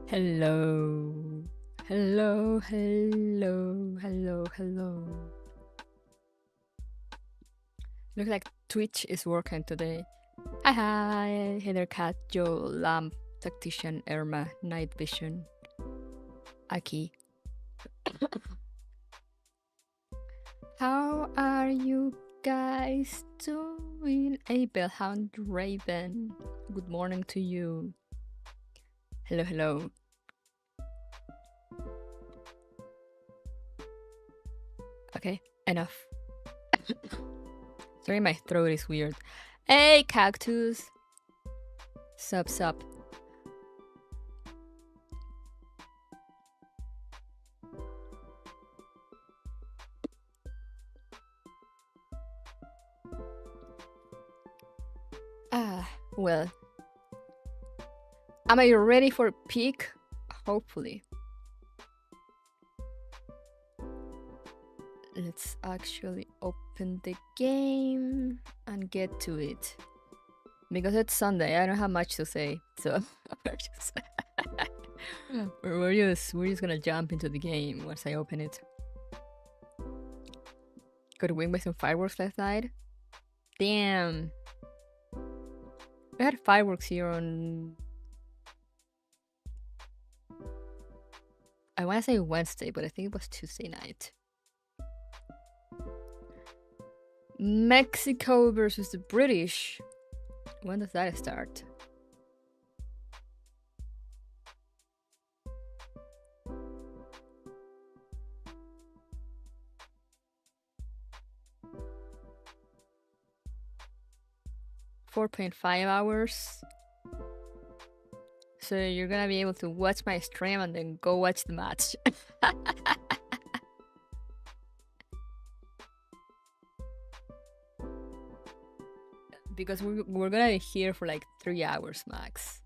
Hello. Hello, hello, hello, hello. Looks like Twitch is working today. Hi, hi. Hey there, Cat, Joe, Lamp, Tactician, Irma, Night Vision, Aki. How are you guys doing? Abelhound Raven. Good morning to you. Hello, hello. Okay, enough. Sorry, my throat is weird. Hey, Cactus. Sup, sup. Well. Am I ready for peak? Hopefully. Let's actually open the game and get to it. Because it's Sunday, I don't have much to say, so we're just gonna jump into the game once I open it. Got win with some fireworks last night. Damn. We had fireworks here on, I want to say Wednesday, but I think it was Tuesday night. Mexico versus the British. When does that start? .5 hours. So you're gonna be able to watch my stream and then go watch the match. Because we're gonna be here for like 3 hours max.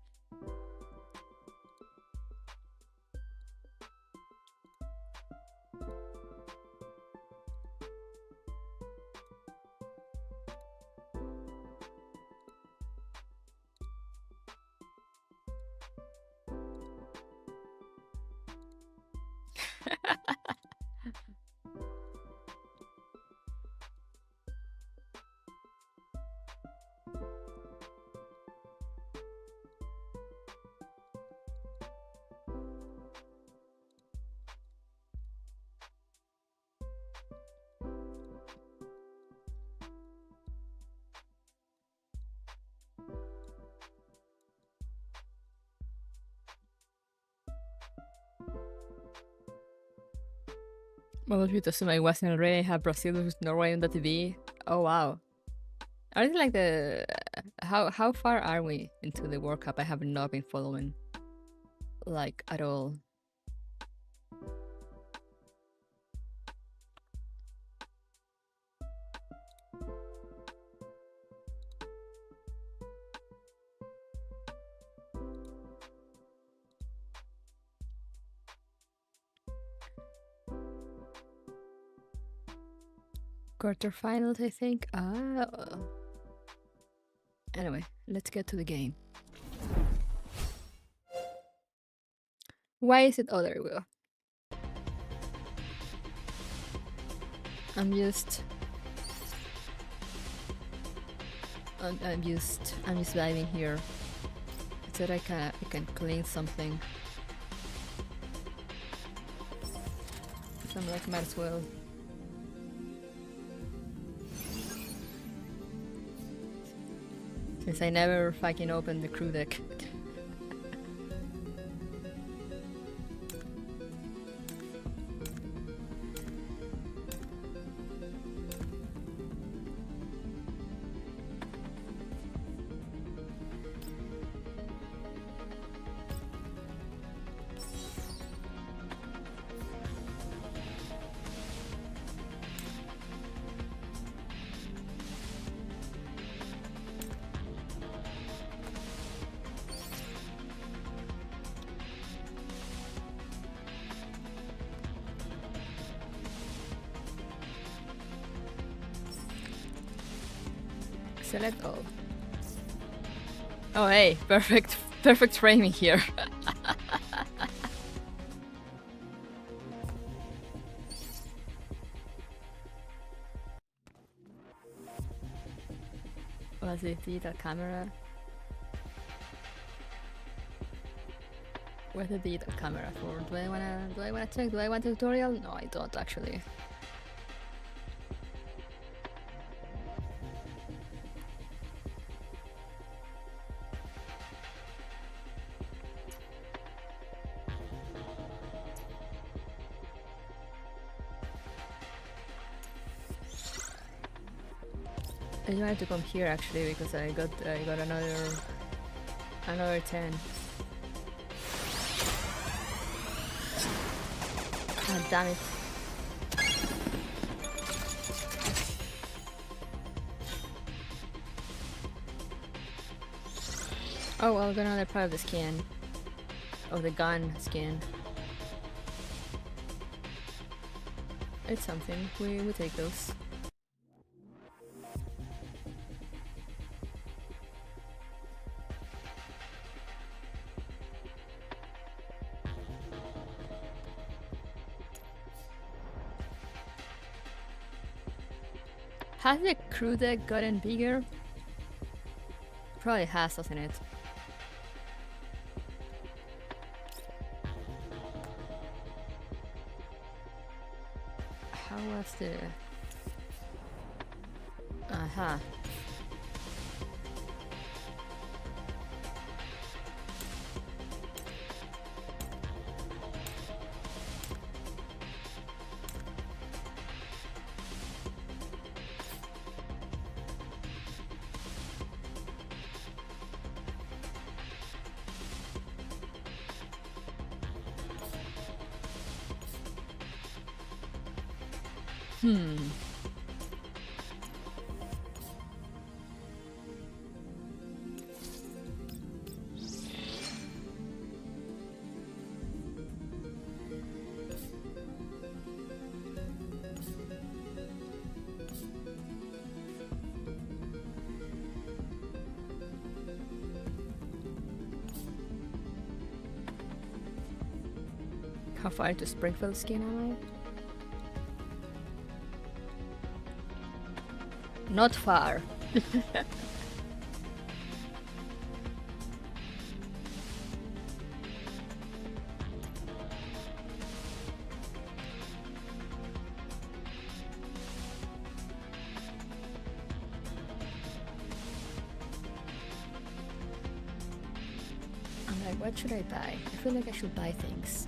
Well, if you assume I wasn't already, I have Brazil versus Norway on the TV. Oh wow. Are it like the how far are we into the World Cup? I have not been following like at all. Quarterfinals, I think. Anyway, let's get to the game. Why is it? Oh, there we go. I'm just diving here so that I can clean something. So I'm like, might as well. Since I never fucking opened the crew deck. Select all. Oh hey, perfect framing here. Was it digital camera? Where's the digital camera for? Do I wanna check? Do I want a tutorial? No, I don't actually. I wanted to come here actually because I got another 10. Ah, damn it. Oh well, I got another part of the skin. Of the gun skin. It's something. We take those. Has the crew deck gotten bigger? Probably has, doesn't it? How was the... Aha. How far to Springfield skin am I? Not far. I'm like, what should I buy? I feel like I should buy things.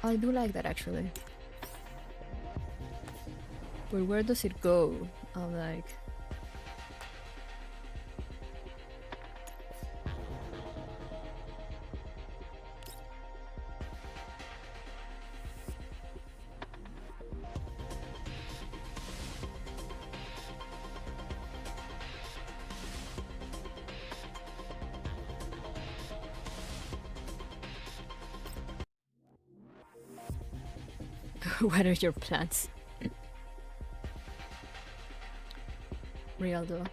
I do like that actually. But where does it go? I'm like... What are your plans? Real though.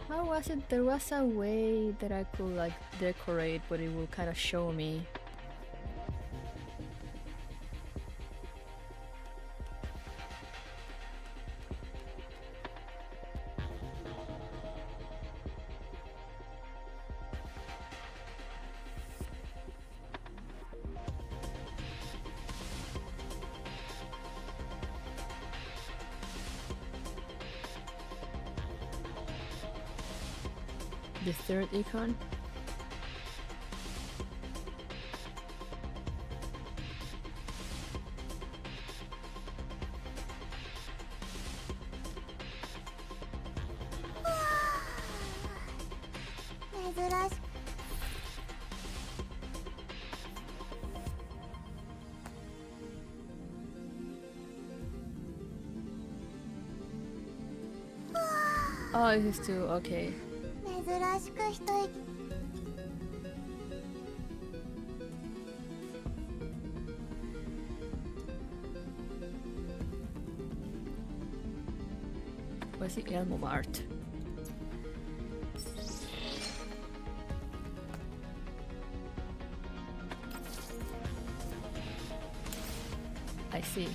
How was it? There was a way that I could like decorate, but it will kind of show me. The third icon. Oh, this is too okay. What's the Elmo Mart? I see.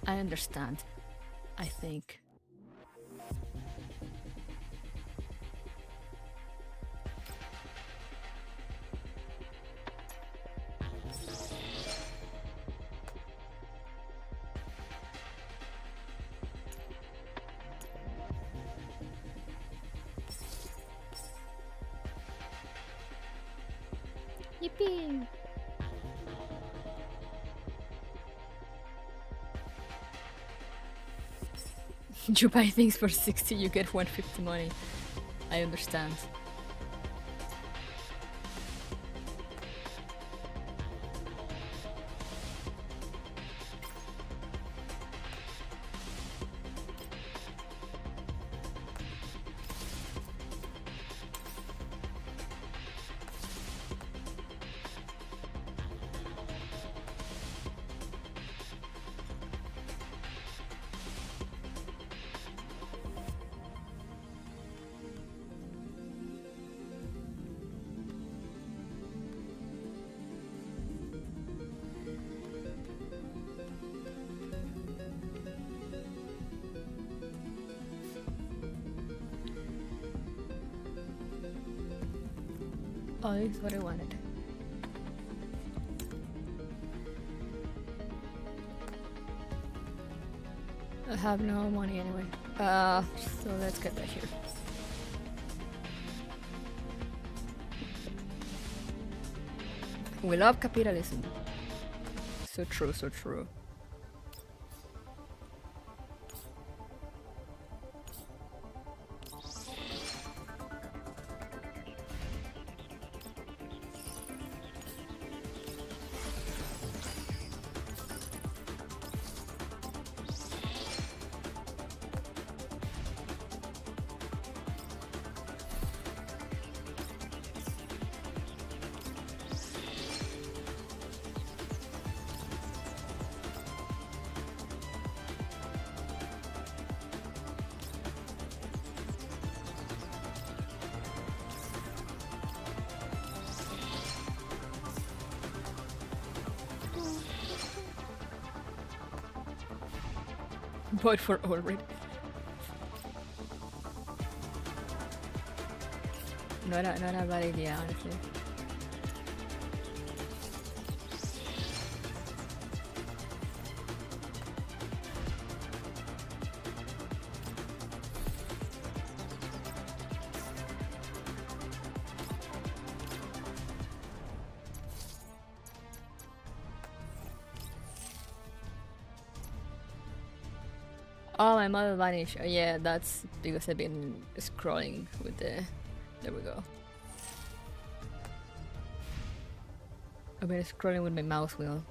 I understand, I think. Yippee! You buy things for 60, you get 150 money. I understand. Oh, this is what I wanted. I have no money anyway. So let's get back here. We love capitalism. So true, so true. Vote for Ulrich. Not a bad idea, honestly. Oh, my mother vanished. Oh, yeah, that's because I've been scrolling with the... There we go. I've been scrolling with my mouse wheel.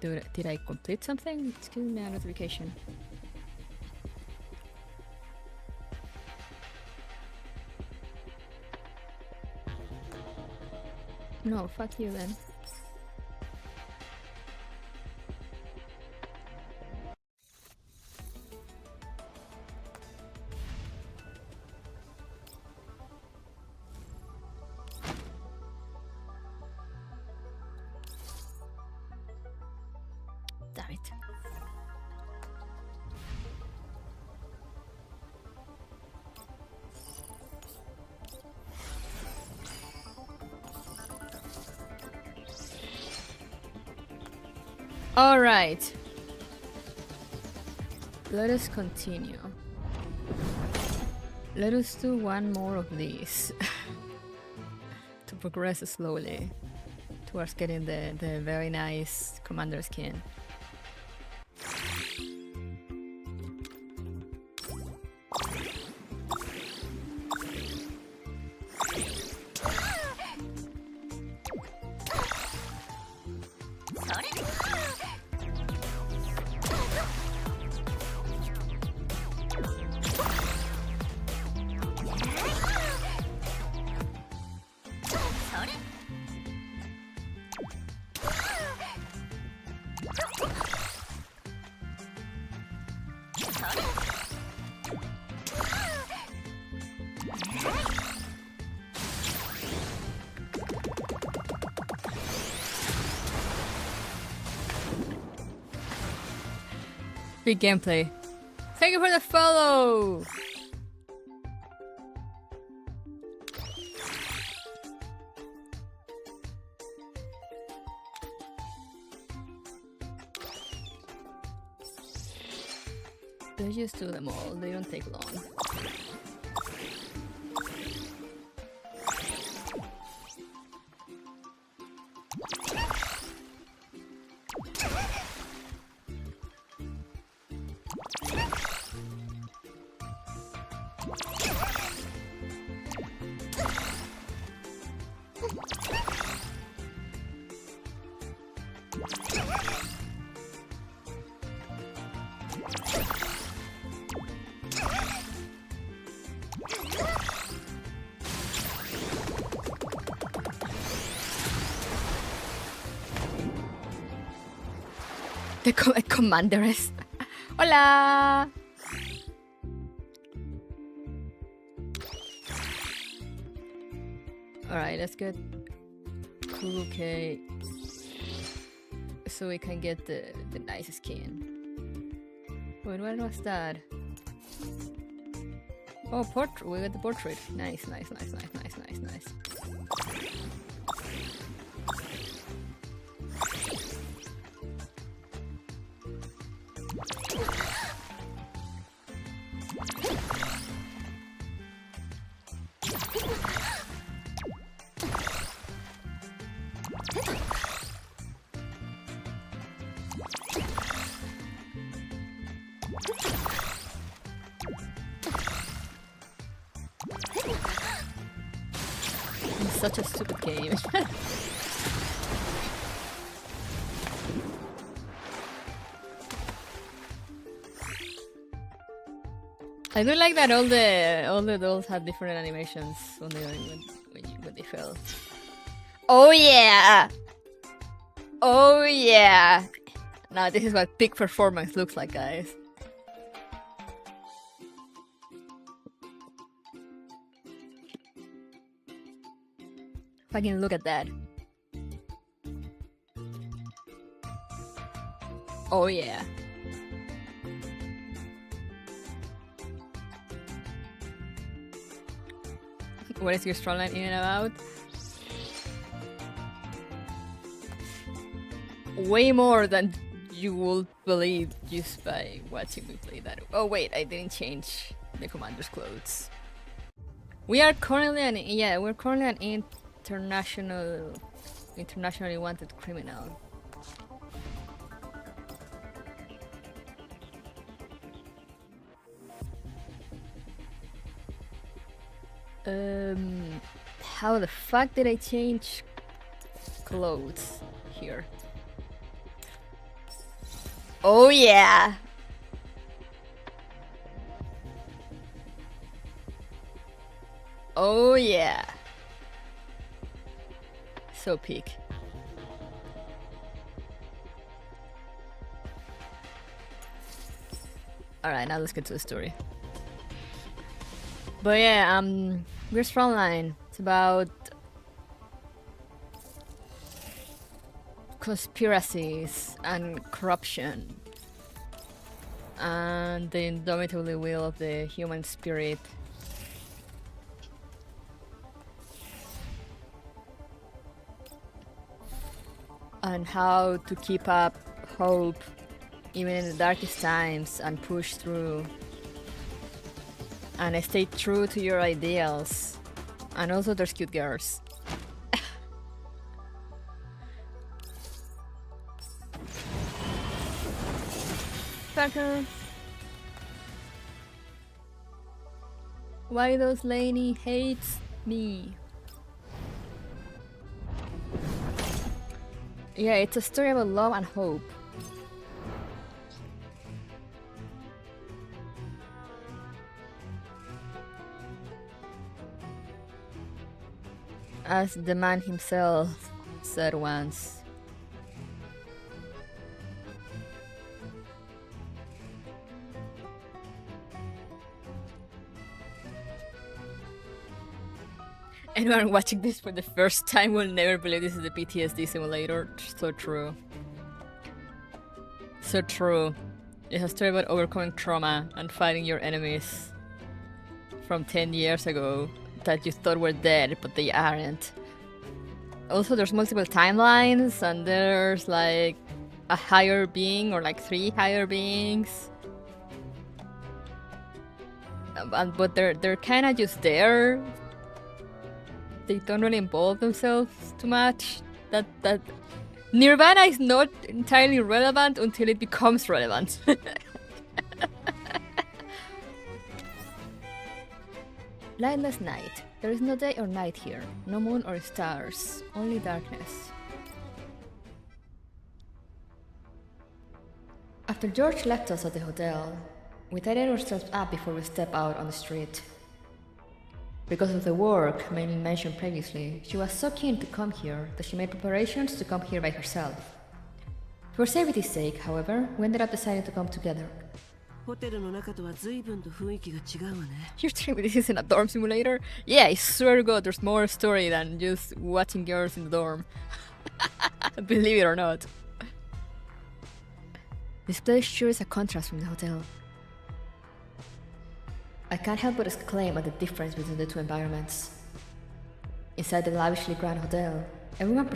Did I complete something? It's giving me a notification. No, fuck you then. Damn it. All right. Let us continue. Let us do one more of these to progress slowly towards getting the very nice commander skin. Big gameplay. Thank you for the follow! Let's just do them all, they don't take long. The commanderess. Hola. Alright, let's get Kuruke so we can get the nice skin. Wait, what was that? Oh, portrait. We got the portrait. Nice, nice, nice, nice, nice, nice, nice. Such a stupid game. I do like that all the dolls have different animations when they fell. Oh yeah! Oh yeah! Now this is what peak performance looks like, guys. Fucking look at that. Oh yeah. What is your Frontline in and about? Way more than you will believe just by watching me play that. Oh wait, I didn't change the commander's clothes. We are currently an internationally wanted criminal. How the fuck did I change clothes here? Oh yeah! Oh yeah! So peak. Alright, now let's get to the story. But yeah, where's Frontline? It's about conspiracies and corruption and the indomitable will of the human spirit. And how to keep up hope even in the darkest times and push through and stay true to your ideals. And also there's cute girls. Fucker. Why those Laney hates me? Yeah, it's a story about love and hope. As the man himself said once. Anyone watching this for the first time will never believe this is a PTSD simulator. So true. So true. It's a story about overcoming trauma and fighting your enemies from 10 years ago that you thought were dead, but they aren't. Also, there's multiple timelines, and there's like a higher being or like 3 higher beings. But they're kind of just there. They don't really involve themselves too much. That Nirvana is not entirely relevant until it becomes relevant. Lightless night. There is no day or night here. No moon or stars. Only darkness. After George left us at the hotel, we tidied ourselves up before we step out on the street. Because of the work mainly mentioned previously, she was so keen to come here that she made preparations to come here by herself. For safety's sake, however, we ended up deciding to come together. You're telling me this isn't a dorm simulator? Yeah, I swear to God, there's more story than just watching girls in the dorm. Believe it or not. This place sure is a contrast from the hotel. I can't help but exclaim at the difference between the two environments. Inside the lavishly grand hotel, everyone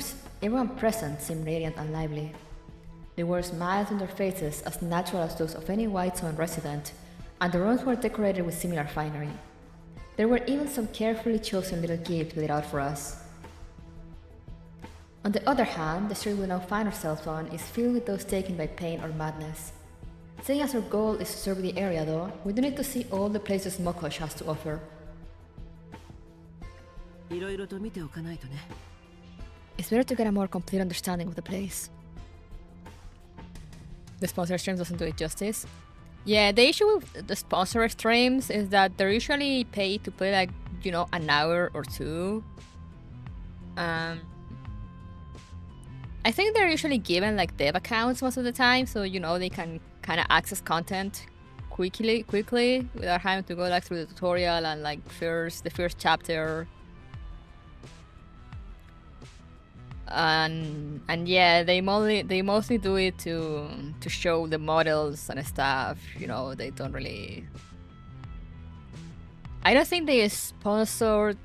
present seemed radiant and lively. They wore smiles on their faces as natural as those of any White Zone resident, and the rooms were decorated with similar finery. There were even some carefully chosen little gifts laid out for us. On the other hand, the street we now find ourselves on is filled with those taken by pain or madness. Seeing as our goal is to serve the area though, we do need to see all the places Mokosh has to offer. It's better to get a more complete understanding of the place. The sponsor streams doesn't do it justice. Yeah, the issue with the sponsor streams is that they're usually paid to play like, you know, an hour or two. I think they're usually given like dev accounts most of the time, so you know they can kind of access content quickly without having to go like through the tutorial and like the first chapter. And yeah, they mostly do it to show the models and stuff. You know, they don't really. I don't think they sponsored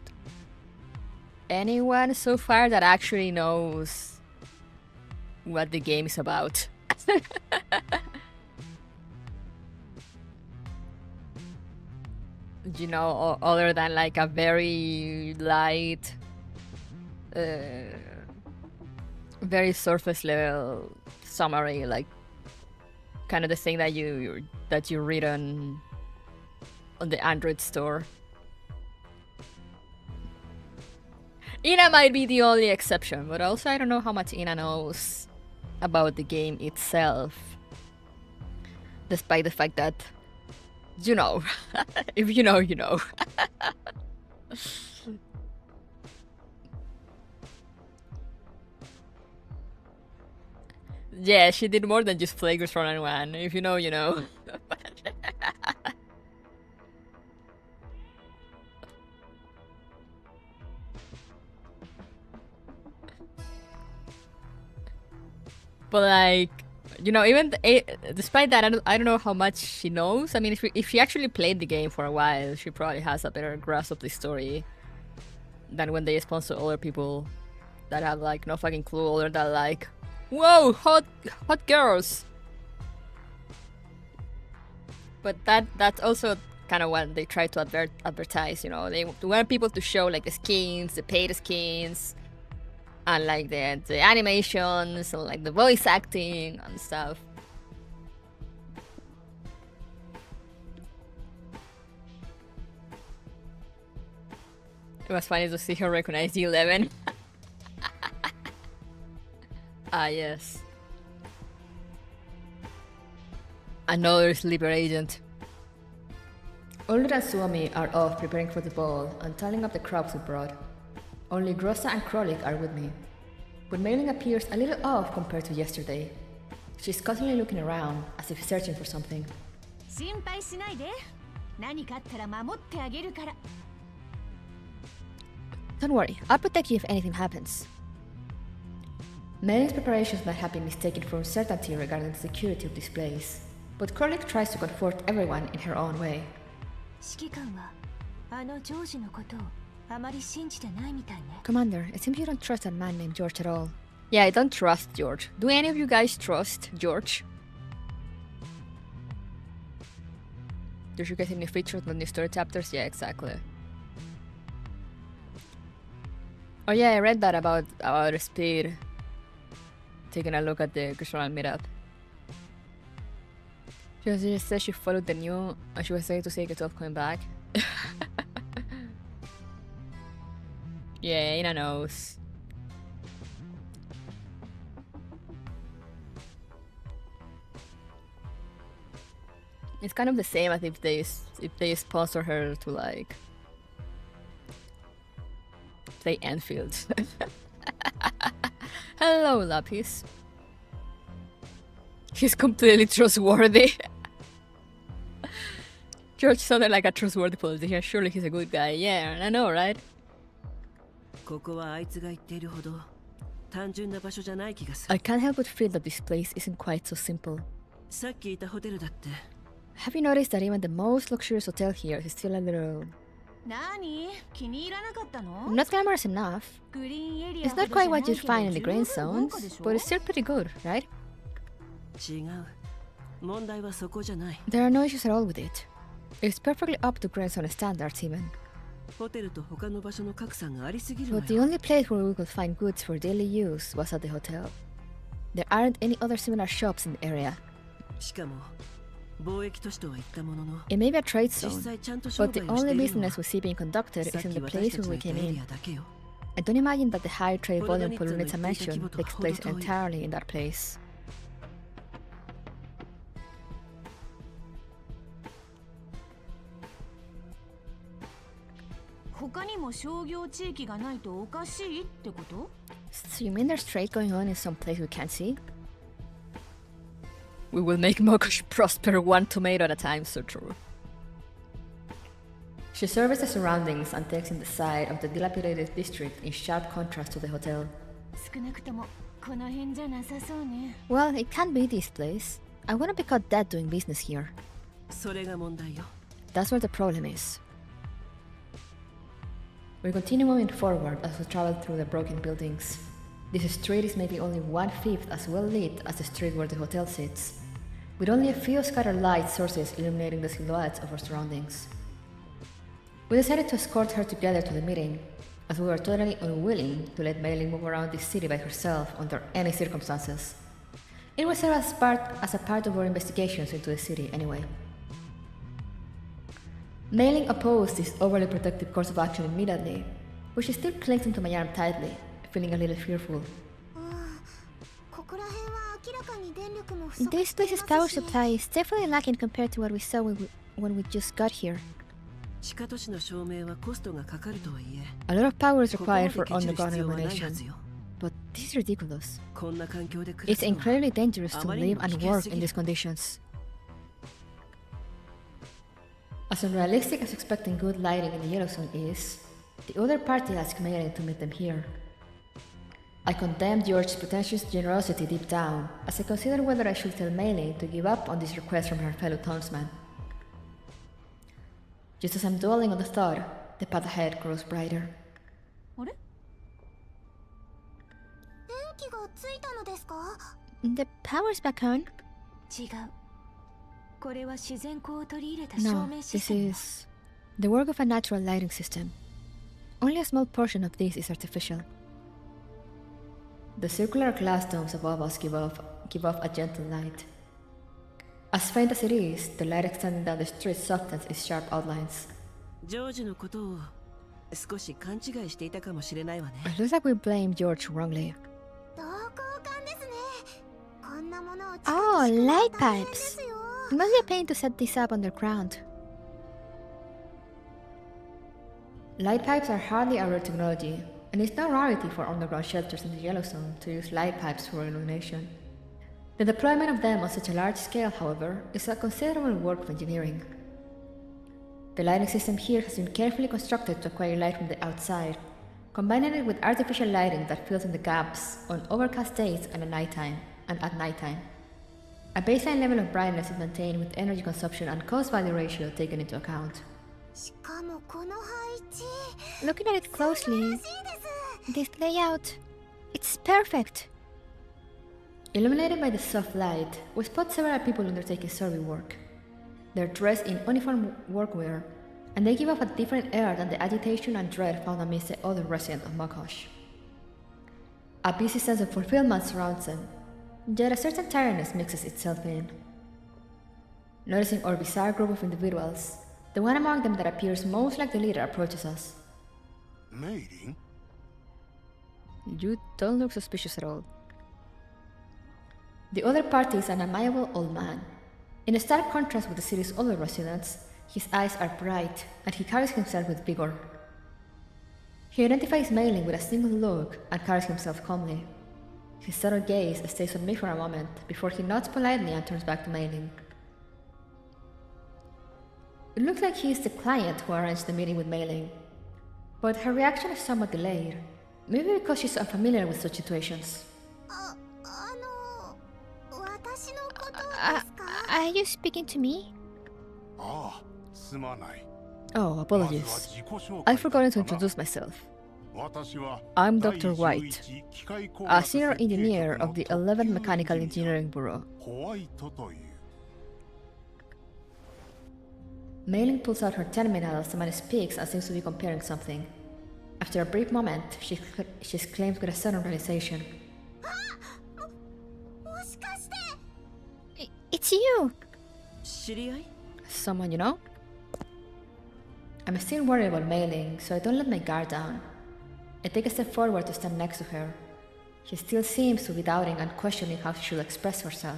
anyone so far that actually knows what the game is about. You know, other than like a very light, very surface level summary, like kind of the thing that you read on the Android store. Ina might be the only exception, but also I don't know how much Ina knows about the game itself, despite the fact that, you know, if you know, you know. Yeah, she did more than just Flagrant Frontline 1. If you know, you know. But like, you know, even despite that, I don't know how much she knows. I mean, if she actually played the game for a while, she probably has a better grasp of the story than when they sponsor other people that have like no fucking clue, other than like, whoa, hot girls. But that's also kind of what they try to advertise. You know, they want people to show like the skins, the paid skins, and like the animations and like the voice acting and stuff. It was funny to see her recognize the 11. Ah, yes. Another sleeper agent. Ulrich and Suomi are off preparing for the ball and tallying up the crops we brought. Only Grossa and Krolik are with me. But Mailing appears a little off compared to yesterday. She's constantly looking around, as if searching for something. Don't worry, I'll protect you if anything happens. Mailing's preparations might have been mistaken for uncertainty regarding the security of this place. but Krolik tries to comfort everyone in her own way. 指揮官はあのジョージのことをあまり信じてないみたいね。 Commander, it seems you don't trust that man named George at all. Yeah, I don't trust George. Do any of you guys trust George? Did you get any features on the story chapters? Yeah, exactly. Oh yeah, I read that about Speed taking a look at the Krishna meetup. She just said she followed the new and she was saying to say get off coming back. Yeah, Ina knows. It's kind of the same as if they sponsor her to like play Enfield. Hello, Lapis. He's completely trustworthy. George sounded like a trustworthy politician. Surely he's a good guy. Yeah, I know, right? I can't help but feel that this place isn't quite so simple. Have you noticed that even the most luxurious hotel here is still a little... not glamorous enough. It's not quite what you'd find in the green zones, but it's still pretty good, right? There are no issues at all with it. It's perfectly up to green zone standards even. But the only place where we could find goods for daily use was at the hotel. There aren't any other similar shops in the area. It may be a trade zone, but the only business we see being conducted is in the place where we came in. I don't imagine that the high trade volume Polunitsa mentioned takes place entirely in that place. So you mean there's trade going on in some place we can't see? We will make Mokosh prosper one tomato at a time, so true. She surveys the surroundings and takes in the side of the dilapidated district in sharp contrast to the hotel. Well, it can't be this place. I wouldn't be caught dead doing business here. That's where the problem is. We continue moving forward as we travel through the broken buildings. This street is maybe only 1/5 as well lit as the street where the hotel sits, with only a few scattered light sources illuminating the silhouettes of our surroundings. We decided to escort her together to the meeting, as we were totally unwilling to let Mei Ling move around this city by herself under any circumstances. It was served as a part of our investigations into the city anyway. Mei Ling opposed this overly protective course of action immediately, but she still clings onto my arm tightly, feeling a little fearful. This place's power supply is definitely lacking compared to what we saw when we just got here. A lot of power is required for underground illumination, but this is ridiculous. It's incredibly dangerous to live and work in these conditions. As unrealistic as expecting good lighting in the Yellow Zone is, the other party asked Mei Ling to meet them here. I condemned George's pretentious generosity deep down, as I considered whether I should tell Mei Ling to give up on this request from her fellow townsman. Just as I'm dwelling on the thought, the path ahead grows brighter. The power's back on? No, this is the work of a natural lighting system. Only a small portion of this is artificial. The circular glass domes above us give off a gentle light. As faint as it is, the light extending down the street softens its sharp outlines. It looks like we blame George wrongly. Oh, light pipes! It must be a pain to set this up underground. Light pipes are hardly our technology, and it's no rarity for underground shelters in the Yellow Zone to use light pipes for illumination. The deployment of them on such a large scale, however, is a considerable work of engineering. The lighting system here has been carefully constructed to acquire light from the outside, combining it with artificial lighting that fills in the gaps on overcast days and at nighttime. A baseline level of brightness is maintained with energy consumption and cost-value ratio taken into account. しかもこの配置 Looking at it closely, 素晴らしいです this layout, it's perfect. Illuminated by the soft light, we spot several people undertaking survey work. They're dressed in uniform workwear, and they give off a different air than the agitation and dread found amidst the other residents of Makosh. A busy sense of fulfillment surrounds them, yet a certain tiredness mixes itself in. Noticing our bizarre group of individuals, the one among them that appears most like the leader approaches us. Mating? You don't look suspicious at all. The other party is an amiable old man. In a stark contrast with the city's other residents, his eyes are bright and he carries himself with vigor. He identifies Mei with a single look and carries himself calmly. His subtle gaze stays on me for a moment before he nods politely and turns back to Mei. It looks like he is the client who arranged the meeting with Mei, but her reaction is somewhat delayed, maybe because she's unfamiliar with such situations. 私のことですか Are you speaking to me? ああ、すまない。 Oh, まずは apologies. 自己紹介 I've forgotten to かな。 introduce myself. 私は I'm 第 Dr. White, 11機械工 a 学 senior 設計局 engineer の of the 特 11th 級 Mechanical エンジニア Engineering Bureau. ホワイトという。Mei pulls out her terminal as someone speaks and seems to be comparing something. After a brief moment, she exclaims with a sudden realization. もしかして It's you! 知り合い Someone you know? I'm still worried about Mei, so I don't let my guard down. I take a step forward to stand next to her. She still seems to be doubting and questioning how she should express herself,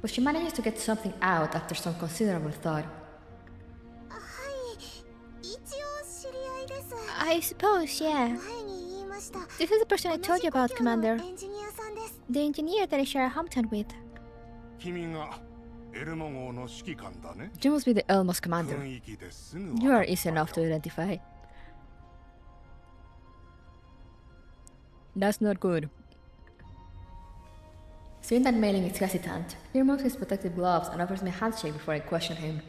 but she manages to get something out after some considerable thought. はい一応知り合いです I suppose, yeah. 前に言いました This is the person I told you about, 同じ故郷の Commander. エンジニアさんです The engineer that I share a hometown with. 君がエルモ号の指揮官だね。 You must be the Elmos commander. 雰囲気ですぐ You わ are か easy った enough to よ。 identify. That's not good. Seeing that Mei is hesitant, he removes his protective gloves and offers me a handshake before I question him.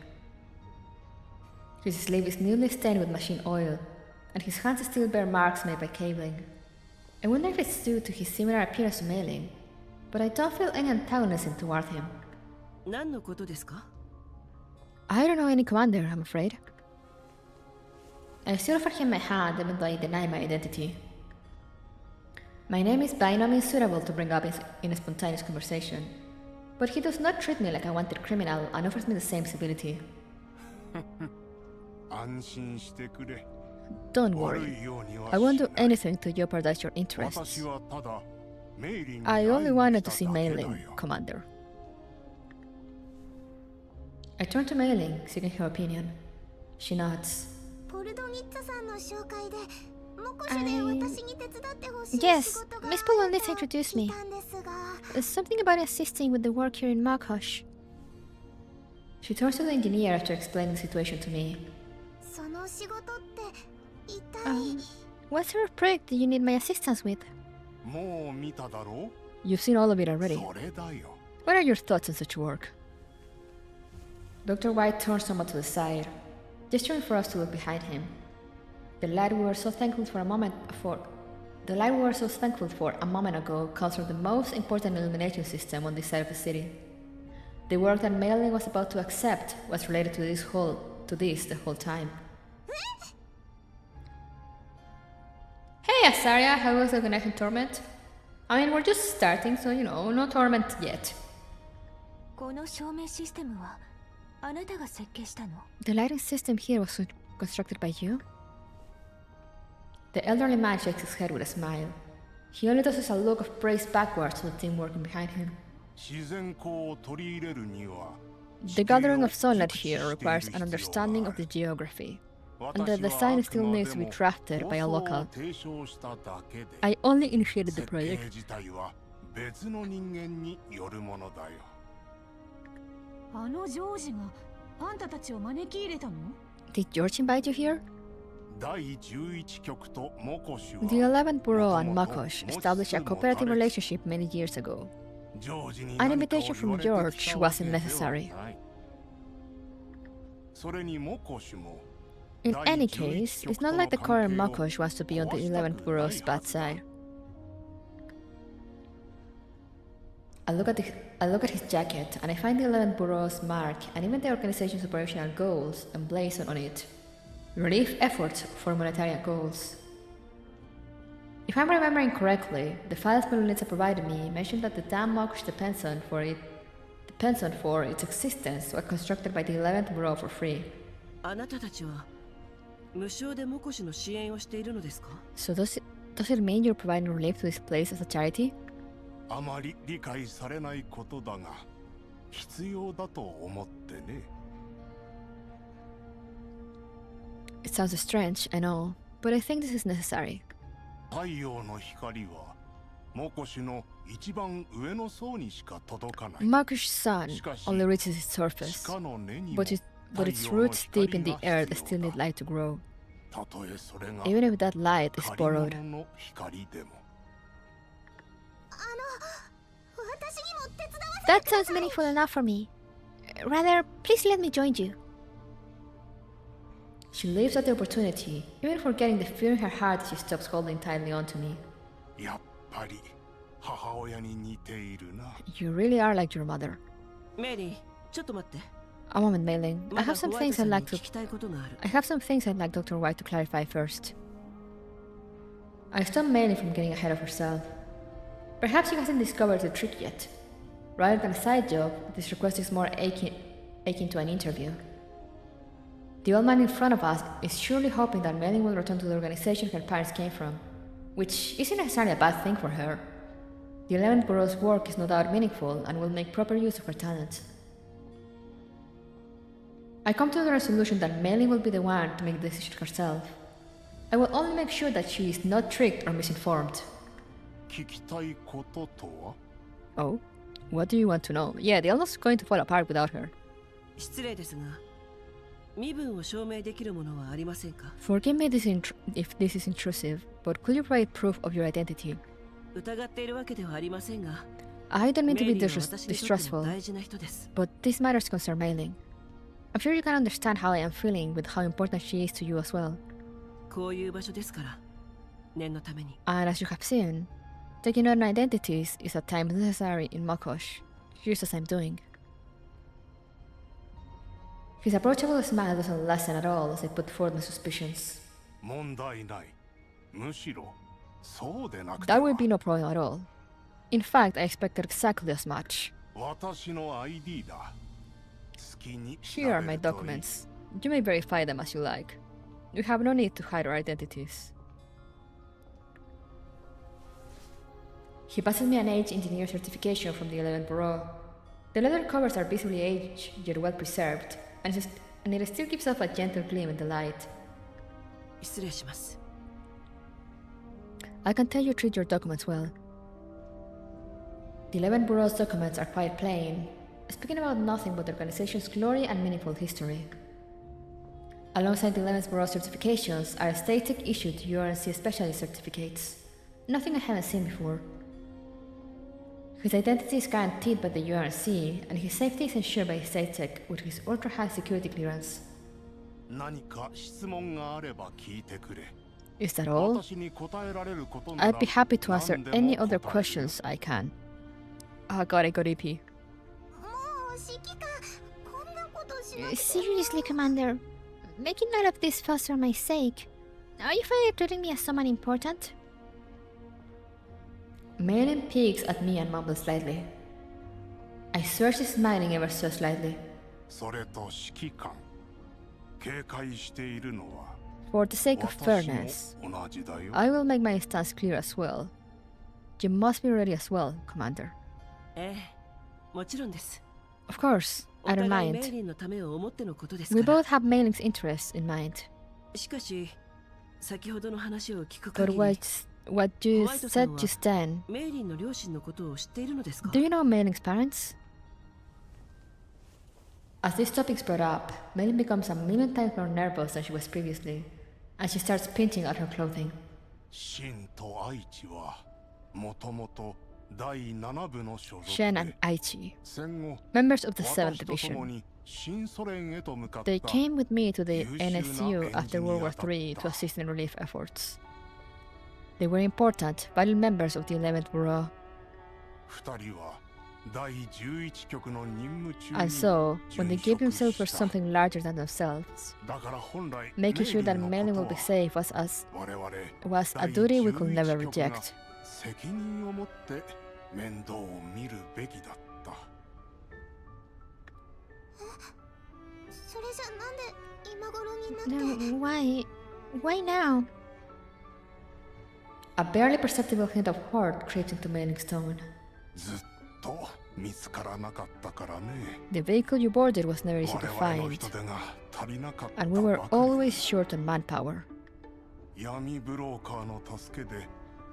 His sleeve is neatly stained with machine oil, and his hands still bear marks made by cabling. I wonder if it's due to his similar appearance to Mei, but I don't feel any antagonism toward him. 何のことですか I don't know any commander, I'm afraid. I still offer him my hand even though I deny my identity. My name is by no means suitable to bring up in a spontaneous conversation, but he does not treat me like a wanted criminal and offers me the same civility. 安心してくれ。 Don't 悪 worry, いようには I won't し do ない anything to jeopardize your 私 interests. はただメイリンに I 会い only に wanted 来 to た see だけだ Mei, よ。 Commander. I turn to Mei, seeking her opinion. She nods. ポルドニッツァさんの紹介でモコシで私に手伝ってほしい Yes, 仕事が Miss ある Polonitz と introduced 聞 me. いたんですが Something about assisting with the work here in Makosh. She turns to the engineer after explaining the situation to me. その仕事って一体 What sort of project do you need my assistance with? もう見ただろ You've seen all of it う already. それだよ。 What are your thoughts on such work? Dr. White turns somewhat to the side, gesturing for us to look behind him. The light we were so thankful for a moment ago comes from the most important illumination system on this side of the city. The work that Mei was about to accept was related to this the whole time. Hey Azaria, how was the connection torment? I mean, we're just starting, so no torment yet. この照明システムはあなたが設計したの The lighting system here was constructed by you? The elderly man shakes his head with a smile. He only tosses a look of praise backwards to the team working behind him. 自然光を取り入れるには The gathering of sunlight here requires an understanding of the geography, and the design still needs to be crafted by a local. I only initiated the 設計 project. 自体は別の人間によるものだよ。あのジョージがあんたたちを招き入れたの Did George invite you here? 第11局とモコシュは The 11th Borough and Makosh established a cooperative relationship many years ago. An invitation from George wasn't necessary. In any case, it's not like the current Makosh wants to be on the 11th Bureau's bad side. I look at his jacket, and I find the 11th Bureau's mark and even the organization's operational goals emblazoned on it. Relief efforts for monetary goals. If I'm remembering correctly, the files Melunitsa provided me mentioned that the dam Makosh depends on for its existence was constructed by the 11th Bureau for free. So does it mean you're providing relief to this place as a charity? It sounds strange, I know, but I think this is necessary. Makosh's sun only reaches its surface, but its roots deep in the earth still need light to grow, even if that light is borrowed. That sounds meaningful enough for me. Rather, please let me join you. She leaves at the opportunity, even forgetting the fear in her heart as she stops holding tightly onto me. You really are like your mother. A moment, Mei-Ling. I have some things I'd like Dr. White to clarify first. I stopped Mei-Ling from getting ahead of herself. Perhaps she hasn't discovered the trick yet. Rather than a side job, this request is more akin to an interview. The old man in front of us is surely hoping that Mei-Ling will return to the organization her parents came from, which isn't necessarily a bad thing for her. The 11th Bureau's work is no doubt meaningful and will make proper use of her talents. I come to the resolution that Mei-Ling will be the one to make the decision herself. I will only make sure that she is not tricked or misinformed. Oh? What do you want to know? Yeah, the Elno's going to fall apart without her. Forgive me if this is intrusive, but could you provide proof of your identity? I don't mean to be distrustful, but these matters concern Mei-Ling. I'm sure you can understand how I am feeling with how important she is to you as well. And as you have seen, taking on identities is at times necessary in Makosh, just as I'm doing. His approachable smile doesn't lessen at all as I put forth my suspicions. That would be no problem at all. In fact, I expected exactly as much. Here are my documents. You may verify them as you like. You have no need to hide our identities. He passes me an age engineer certification from the 11th Bureau. The leather covers are visibly aged, yet well preserved, and it still gives off a gentle gleam in the light. I can tell you treat your documents well. The 11th Bureau's documents are quite plain, speaking about nothing but the organization's glory and meaningful history. Alongside the 11th Bureau certifications are state-issued URNC specialist certificates, nothing I haven't seen before. His identity is guaranteed by the URNC, and his safety is ensured by State-Tech with his ultra-high security clearance. Is that all? I'd be happy to answer any other questions I can. Oh god, I got EP. Seriously, Commander, making none of this fuss for my sake. Are you finally treating me as someone important? Mei-Ling peeks at me and mumbles slightly. I swear she's smiling ever so slightly. For the sake of fairness, I will make my stance clear as well. You must be ready as well, Commander. Of course, I don't mind. We both have Mei-Ling's interests in mind. But what you said just then, do you know Mei-Ling's parents? As this topic's brought up, Mei-Ling becomes a million times more nervous than she was previously, and she starts pinching at her clothing. 第7部の所属 Shen で and Aichi, 戦後 members of the 7th 私と共 Division. に新ソ連へと向かった They came with me to the 優秀な NSU エン after ジニ World ア War だった。 III to assist in relief efforts. They were important, vital members of the 11th Bureau, 2人は第11局の任務中 and に so, when they 殉 gave 職 themselves for した something larger than themselves, だから本来 making sure that メイリ Mailing ンの will こ be とは safe was a 我々 duty we could 第 never 11局が reject. 責任を持って面倒を見るべきだった。それじゃなんで今頃になって No, why now? A barely perceptible hint of hurt creeps into Mailing's tone. ずっと見つからなかったからね。 The vehicle you boarded was never easy to 我々の find, 人手が足りなかった and we were ばかり。 always short on manpower. 闇ブローカーの助けで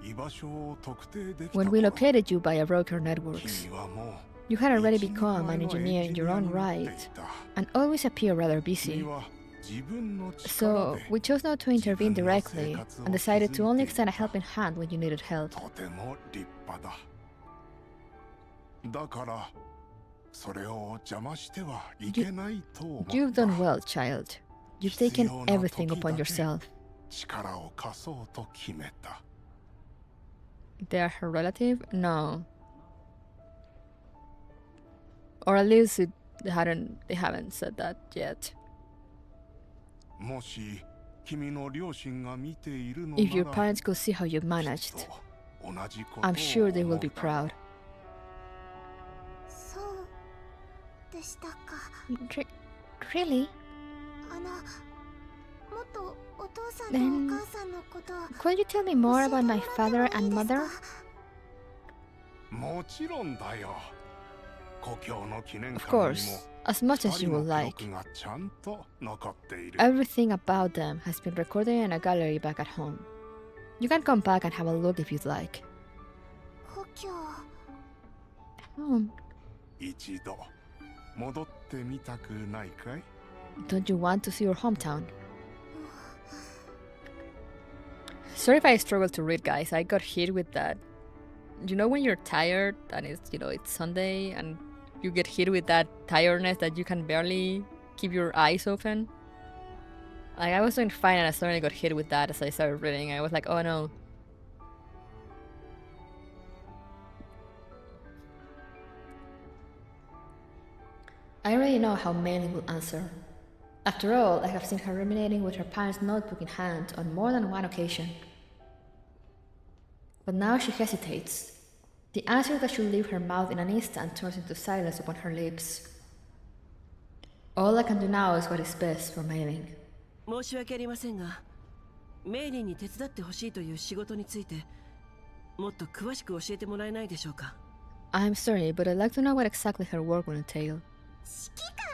居場所を特定できた When we 頃、 located you by our broker networks, 君はも you had う already 一人 become 前 an の engineer in your エン own ジニアになってい right た。 and always appear rather 君 busy. は自分の力 So で we chose not to intervene directly and decided to only extend a helping hand when you needed help. とても立派だ。だからそれを邪魔してはいけないと思った。 You've done well, child. You've taken everything upon yourself. 力を貸そうと決めた。 They are her relative? No. Or at least they haven't said that yet. もし君の両親が見ているの If your なら、 parents could see how you きっ managed, と同じことを I'm sure they will be 思うだろう。 proud. そうでしたか。 Really? もっとお父さんと Then お母さんのことを Could you tell me more about my father and mother? もちろんだよ。故郷の記念 Of 館にも course, as much as 二 you 人 would の like. 記録がちゃんと残っている。 Everything about them has been recorded in a gallery back at home. You can come back and have a look if you'd like. 故郷 Home. 一度戻ってみたくないかい？ Don't you want to see your hometown? Sorry if I struggle to read, guys. I got hit with that. You know when you're tired and it's Sunday and you get hit with that tiredness that you can barely keep your eyes open? Like, I was doing fine and I suddenly got hit with that as I started reading. I was like, oh no. I already know how Mailing will answer. After all, I have seen her ruminating with her parents' notebook in hand on more than one occasion. But now she hesitates. The answer that should leave her mouth in an instant turns into silence upon her lips. All I can do now is what is best for Mailing. 申し訳ありませんが、メイリーに手伝ってほしいという仕事についてもっと詳しく教えてもらえないでしょうか。 I'm sorry, but I'd like to know what exactly her work will entail. 指揮官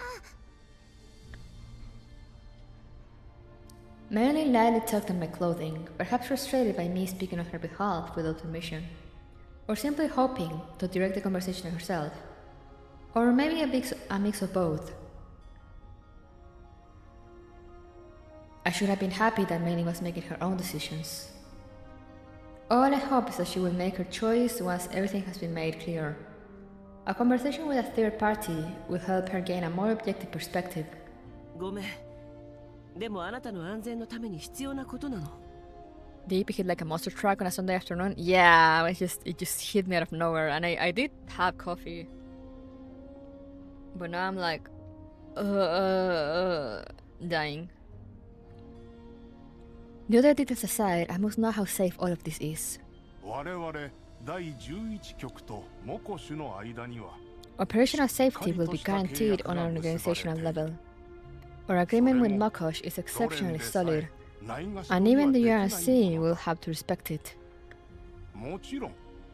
Mailing lightly tugged on my clothing, perhaps frustrated by me speaking on her behalf without permission, or simply hoping to direct the conversation herself, or maybe a mix of both. I should have been happy that Mailing was making her own decisions. All I hope is that she will make her choice once everything has been made clear. A conversation with a third party will help her gain a more objective perspective. ごめん。でもあなたの安全のために必要なことなの。 The EP hit like a monster truck on a Sunday afternoon. Yeah, it just hit me out of nowhere, and I did have coffee, but now I'm like, dying. The other details aside, I must know how safe all of this is. 我々第11局とモコシュの間には Operational safety will be guaranteed on an organizational level. Our agreement with Makosh is exceptionally solid, and even the URC will have to respect it. もちろん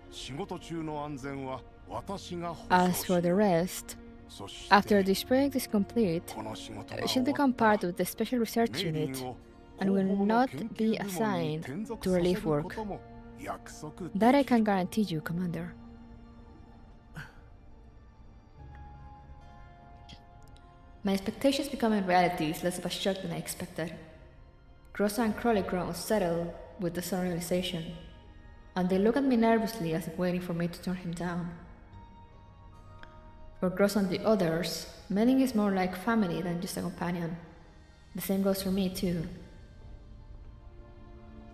仕事中の安全は私が保証 As for the rest, そして after this project is complete, この仕事が she'll 終わ become ったら part of the special research メイリ unit ンを and will 後方の not 研究 be 部門に assigned 転属 to させ relief る work. ことも約束で That I きる can guarantee you, Commander. My expectations becoming reality is less of a shock than I expected. Grossa and Crowley grow unsettled with the sudden realization. and they look at me nervously as if waiting for me to turn him down. For Gross and the others, Mailing is more like family than just a companion. The same goes for me too.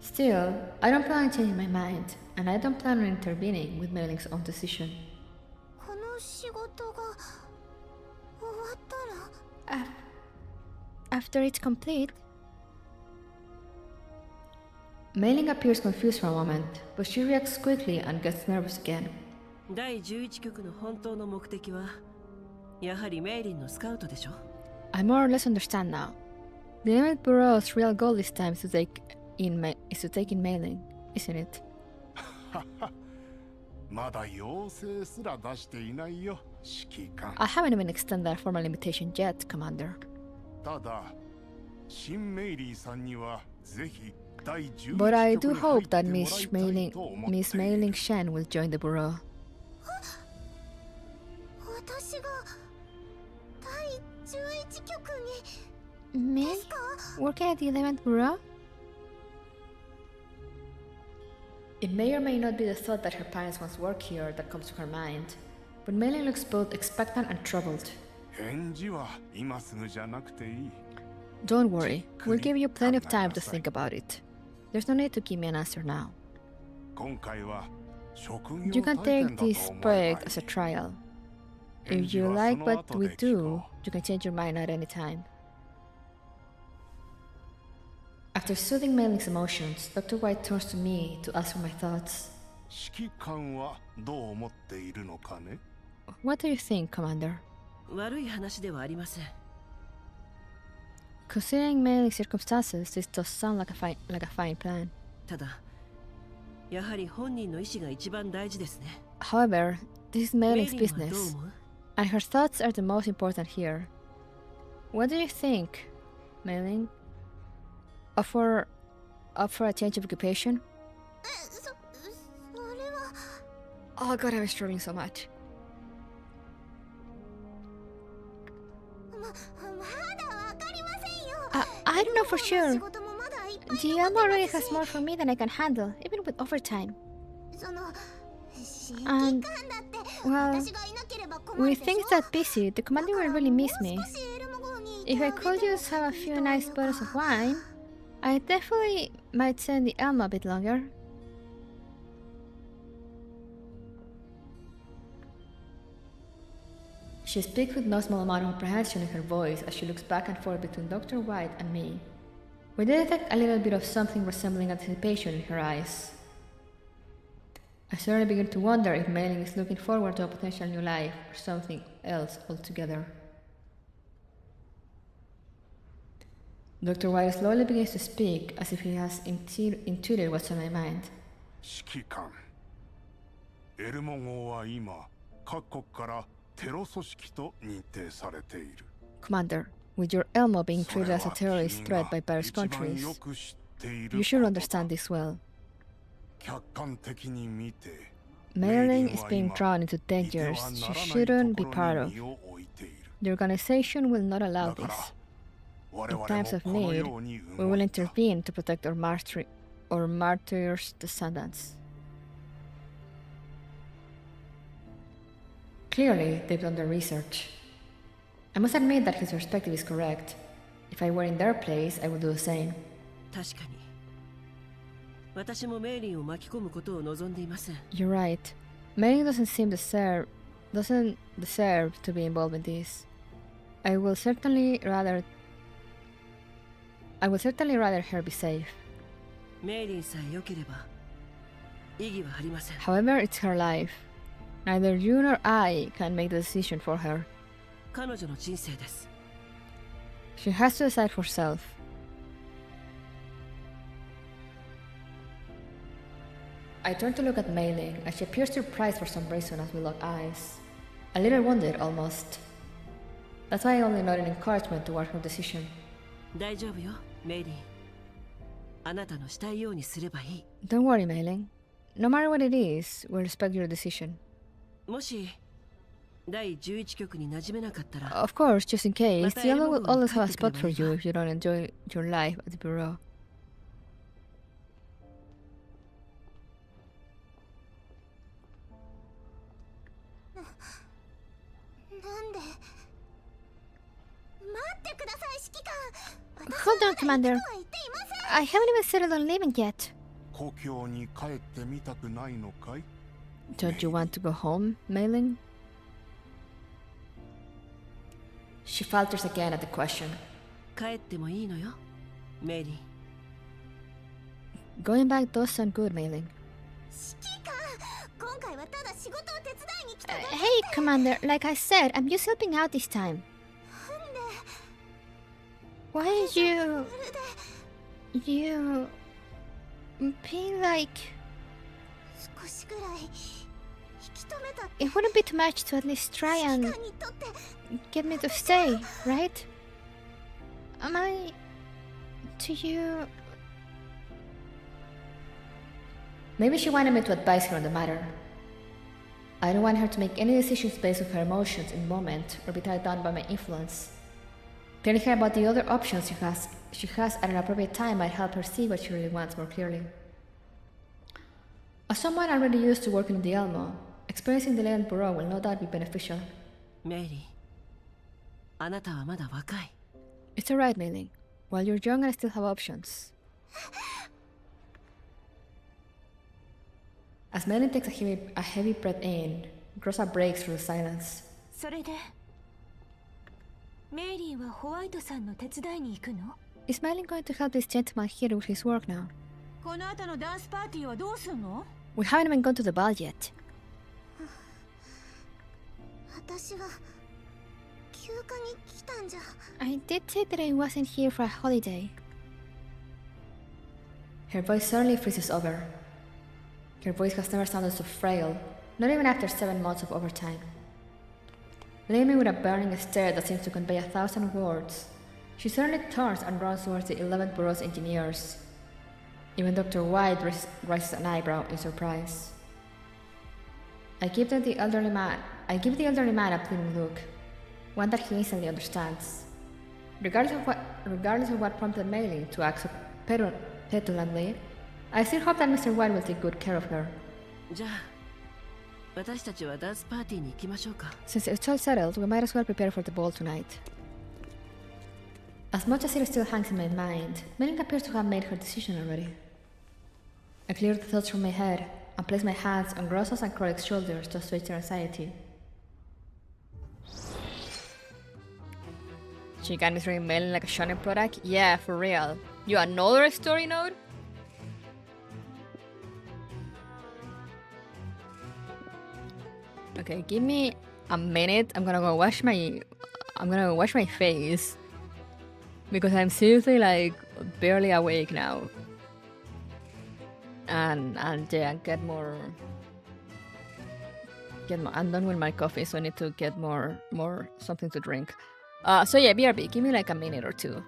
Still, I don't plan on changing my mind, and I don't plan on intervening with Mailing's own decision. この仕事が終わったら After it's complete, Mailing appears confused for a moment, but she reacts quickly and gets nervous again. 第11局の本当の目的はやはりメイリンのスカウトでしょ。 I more or less understand now. The Element Bureau's real goal this time is to take in Mailing, isn't it? まだ要請すら出していないよ、指揮官。 I haven't even extended a formal invitation yet, Commander. ただ、新メイリーさんにはぜひ第11 But I 局 do に入 hope って that もらい Miss たい Mailing, と思って Miss いる。 Mailing Shen will join the Bureau. 私が第11局に me? Working at the 11th Bureau? It may or may not be the thought that her parents once worked here that comes to her mind, but Mailing looks both expectant and troubled. 返事は今すぐじゃなくていい。 Don't worry, we'll give you plenty of time to think about it. There's no need to give me an answer now. 今回は職 You 業 can 体 take 験だと this 思えば project い as a い。 trial. 返 If 事 you は like その what 後 we で聞 do, こ you can change your mind at any time. After soothing Mailing's emotions, Dr. White turns to me to ask for my thoughts. 指揮官はどう思っているのかね。 What do you think, Commander? 悪い話ではありません。 Considering Mailing's circumstances, this does sound like a fine plan. ただ、やはり本人の意思が一番大事ですね。 However, this is メイ Mailing's リンはどう business, 思う？ and her thoughts are the most important here. What do you think, Mailing? Up for a change of occupation? それは Oh god, I'm struggling so much. まだわかりませんよ。 I don't know for 仕 sure. 事もまだいっぱい The Elmo already has more for me than I can handle, even with overtime. その指揮 And, 官だって well, 私がいなければ困る with でしょ。 things that busy, the commander will really miss me. もう少しエルモ号にいて If I あげて could just have a few nice bottles of wine, I definitely might send the Elmo a bit longer. She speaks with no small amount of apprehension in her voice as she looks back and forth between Dr. White and me. We detect a little bit of something resembling anticipation in her eyes. I suddenly begin to wonder if Mailing is looking forward to a potential new life or something else altogether. Dr. White slowly begins to speak as if he has intuited what's on my mind. 指揮官、エルモ号は今各国からテロ組織と認定されている。 Commander, with your Elmo being それ treated は as a terrorist 君が threat by various 一番 countries, よく知っている you should ことだ。 understand this well. 客観的に見て、 Mailing is being drawn into いて dangers はな she らない shouldn't と be こ part ろ of. に身を置いている。 The organization will not allow だから this. 我 In 々 times も of この need, ように we 動 will いた。 intervene to protect our martyrs' descendants. Clearly, they've done their research. I must admit that his perspective is correct. If I were in their place, I would do the same. 確かに。私もメイリンを巻き込むことを望んでいません。 You're right. Mailing doesn't deserve to be involved in this. I will certainly rather her be safe. メイリンさえ良ければ意義はありません。 However, it's her life. Neither you nor I can make the decision for her. 彼女の人生です。 She has to decide for herself. I turn to look at Mailing, and she appears surprised for some reason as we lock eyes. A little wounded, almost. That's why I only nodded encouragement toward her decision. 大丈夫よ、メイリン。あなたのしたいようにすればいい。 Don't worry, Mailing. No matter what it is, we'll respect your decision. もし第11局に馴染めなかったら、 Of course, just in case, the Elmo will always have a spot for you Mailing. if you don't enjoy your life at the Bureau. なんで待ってください指揮官。 Hold on, Commander. 私は言っていません。 I haven't even settled on leaving yet. 故郷に帰ってみたくないのかい？ Don't you want to go home, Mailing? She falters again at the question. 帰ってもいいのよメリー。 Going back does sound good, Mailing. 指揮官、今回はただ仕事を手伝いに来ただけ。 Hey, Commander. Like I said, I'm just helping out this time. Why did you be like... 少しぐらい引き止めたって。 It wouldn't be too much to at least try 指 and 揮官にとって get me to stay, right? Am I... to you... Maybe she wanted me to advise her on the matter. I don't want her to make any decisions based on her emotions in the moment or be tied down by my influence. Telling her about the other options she has at an appropriate time might help her see what she really wants more clearly. As someone already used to working in the Elmo, experiencing the Land Bureau will no doubt be beneficial. メリー、あなたはまだ若い。 It's alright, Mailing. While you're young, I still have options. As Mailing takes a heavy breath in, Rosa breaks through the silence. それでメイリーはホワイトさんの手伝いに行くの？ Is Mailing going to help this gentleman here with his work now? この後のダンスパーティーはどうすんの？ We haven't even gone to the ball yet. 私は休暇に来たんじゃ。 I did say that I wasn't here for a holiday. Her voice suddenly freezes over. Her voice has never sounded so frail, not even after 7 months of overtime. Leaving me with a burning stare that seems to convey 1,000 words, she suddenly turns and runs towards the 11th Bureau's engineers. Even Dr. White raises an eyebrow in surprise. I give the elderly man a pleading look, one that he instantly understands. Regardless of what prompted Mailing to act so petulantly, I still hope that Mr. White will take good care of her. じゃあ私たちはダンスパーティーに行きましょうか。 Since it's all settled, we might as well prepare for the ball tonight. As much as it still hangs in my mind, Mailing appears to have made her decision already. I clear the thoughts from my head and place my hands on Rosa's and Krolik's shoulders to assuage their anxiety. She got me throwing Mailing like a shonen product? Yeah, for real. You another story node? Okay, give me a minute. I'm gonna wash my face because I'm seriously like barely awake now. And yeah, I'm done with my coffee, so I need to get more something to drink. So yeah, BRB, give me like a minute or two.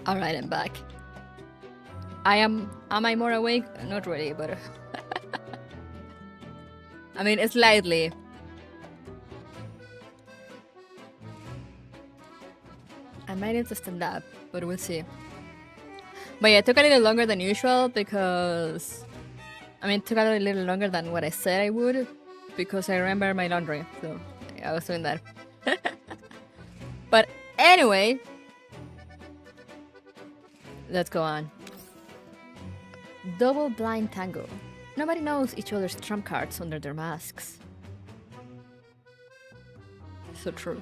Alright, I'm back. Am I more awake? Not really, but I mean, slightly. I might need to stand up, but we'll see. But yeah, it took a little longer than usual because... I mean, it took a little longer than what I said I would because I remember my laundry, so yeah, I was doing that. But anyway... Let's go on. Double blind tango. Nobody knows each other's trump cards under their masks. So true.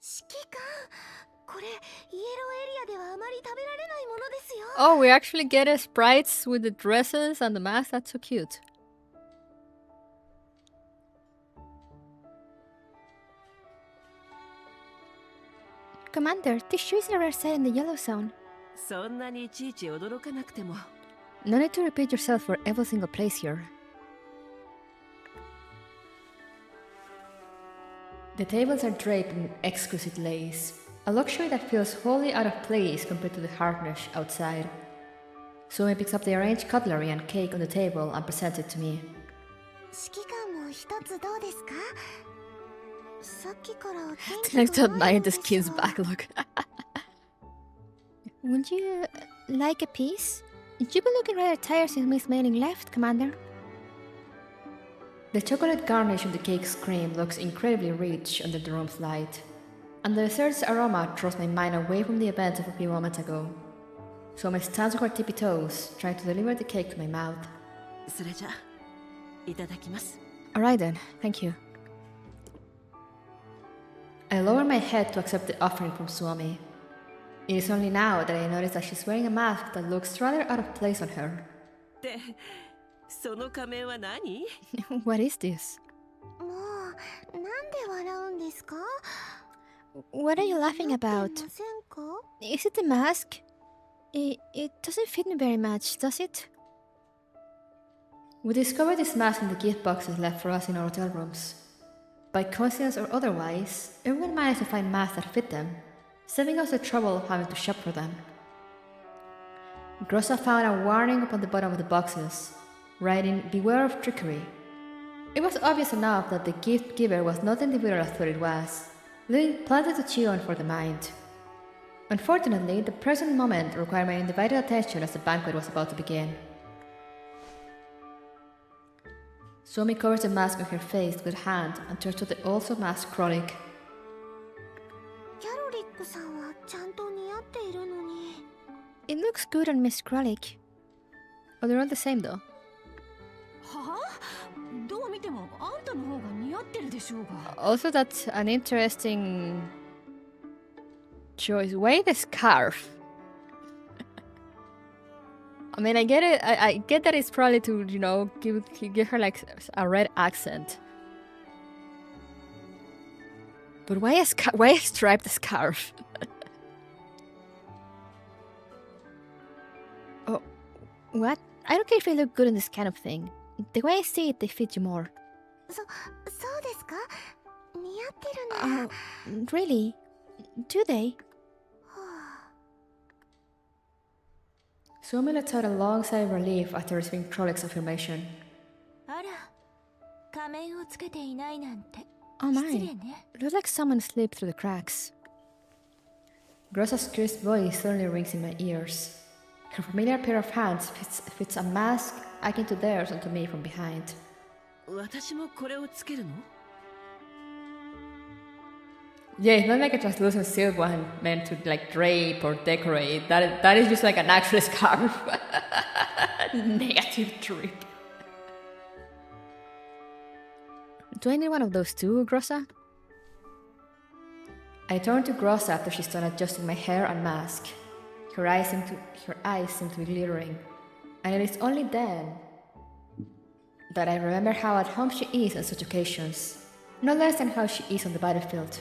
指揮官、これイエローエリアではあまり食べられないものですよ。 Oh, we actually get sprites with the dresses and the masks. That's so cute. Commander, these shoes are set in the yellow zone. そんなにいちいち驚かなくても。 No need to repeat yourself for every single place here. The tables are draped in exquisite lace, a luxury that feels wholly out of place compared to the hardness outside. Sumi picks up the arranged cutlery and cake on the table and presents it to me. 指揮官も一つどうですか？さっきから元 I like 気 to がない admire んで this す kid's が。 back look. Would you like a piece? You've been looking rather tired since Miss Mailing left, Commander. The chocolate garnish of the cake's cream looks incredibly rich under the room's light, and the dessert's aroma draws my mind away from the events of a few moments ago. Sumi stands on her tippy toes, trying to deliver the cake to my mouth. それじゃ、いただきます。 Alright then, thank you. I lower my head to accept the offering from Suomi. It is only now that I notice that she's wearing a mask that looks rather out of place on her. で、その仮面は何？ What is this? もうなんで笑うんですか？ What are you laughing なって about? ませんか？ Is it the mask? It doesn't fit me very much, does it? We discovered this mask in the gift boxes left for us in our hotel rooms. By coincidence or otherwise, everyone managed to find masks that fit them, saving us the trouble of having to shop for them. Grossa found a warning upon the bottom of the boxes, writing, "Beware of trickery." It was obvious enough that the gift giver was not the individual I thought it was, leaving plenty to chew on for the mind. Unfortunately, the present moment required my undivided attention as the banquet was about to begin. Suomi covers the mask on her face with her hand and turns to the also masked Krolik. キャロリックさんはちゃんと似合っているのに。 It looks good on Miss Krolik. Oh, they're all the same though. はあ？どう見てもあんたの方が似合ってるでしょうが。 Also, that's an interesting choice. Why the scarf? I mean, I get it. I get that it's probably to, you know, give her like a red accent. But why a striped scarf? Oh, what? I don't care if I look good in this kind of thing. The way I see it, they fit you more. そうですか？似合ってるなら。 Really? Do they? Suomi lets out a long sigh of relief after receiving Krolik's affirmation. あら、仮面をつけていないなんて。 Oh 失礼 my. ね。 Looks like someone slipped through the cracks. Grossa's crisp voice suddenly rings in my ears. Her familiar pair of hands fits a mask akin to theirs onto me from behind. 私もこれをつけるの？ Yeah, it's not like a translucent silk one meant to like drape or decorate. That is just like an actual scarf. Negative trip. Do I need one of those too, Grossa? I turn to Grossa after she's done adjusting my hair and mask. Her eyes seem to be glittering, and it is only then that I remember how at home she is on such occasions, no less than how she is on the battlefield.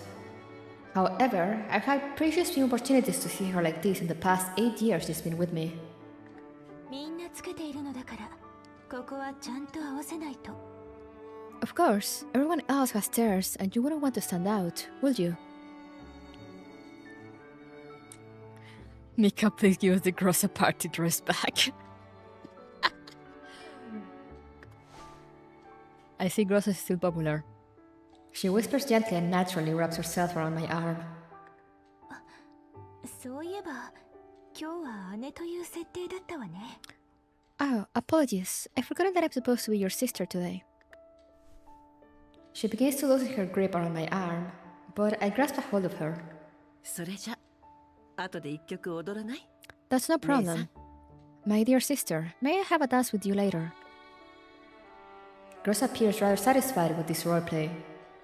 However, I've had precious few opportunities to see her like this in the past 8 years she's been with me. みんなつけているのだから、ここはちゃんと合わせないと。 Of course, everyone else has theirs and you wouldn't want to stand out, would you? Mika, please give us the Grossa party dress back. I see Grossa is still popular. She whispers gently and naturally wraps herself around my arm. そういえば今日は姉という設定だったわね。 Oh, apologies. I forgot that I'm supposed to be your sister today. She begins to loosen her grip around my arm, but I grasp a hold of her. それじゃ後で一曲踊らない？ That's no problem. My dear sister, may I have a dance with you later? Gross appears rather satisfied with this roleplay.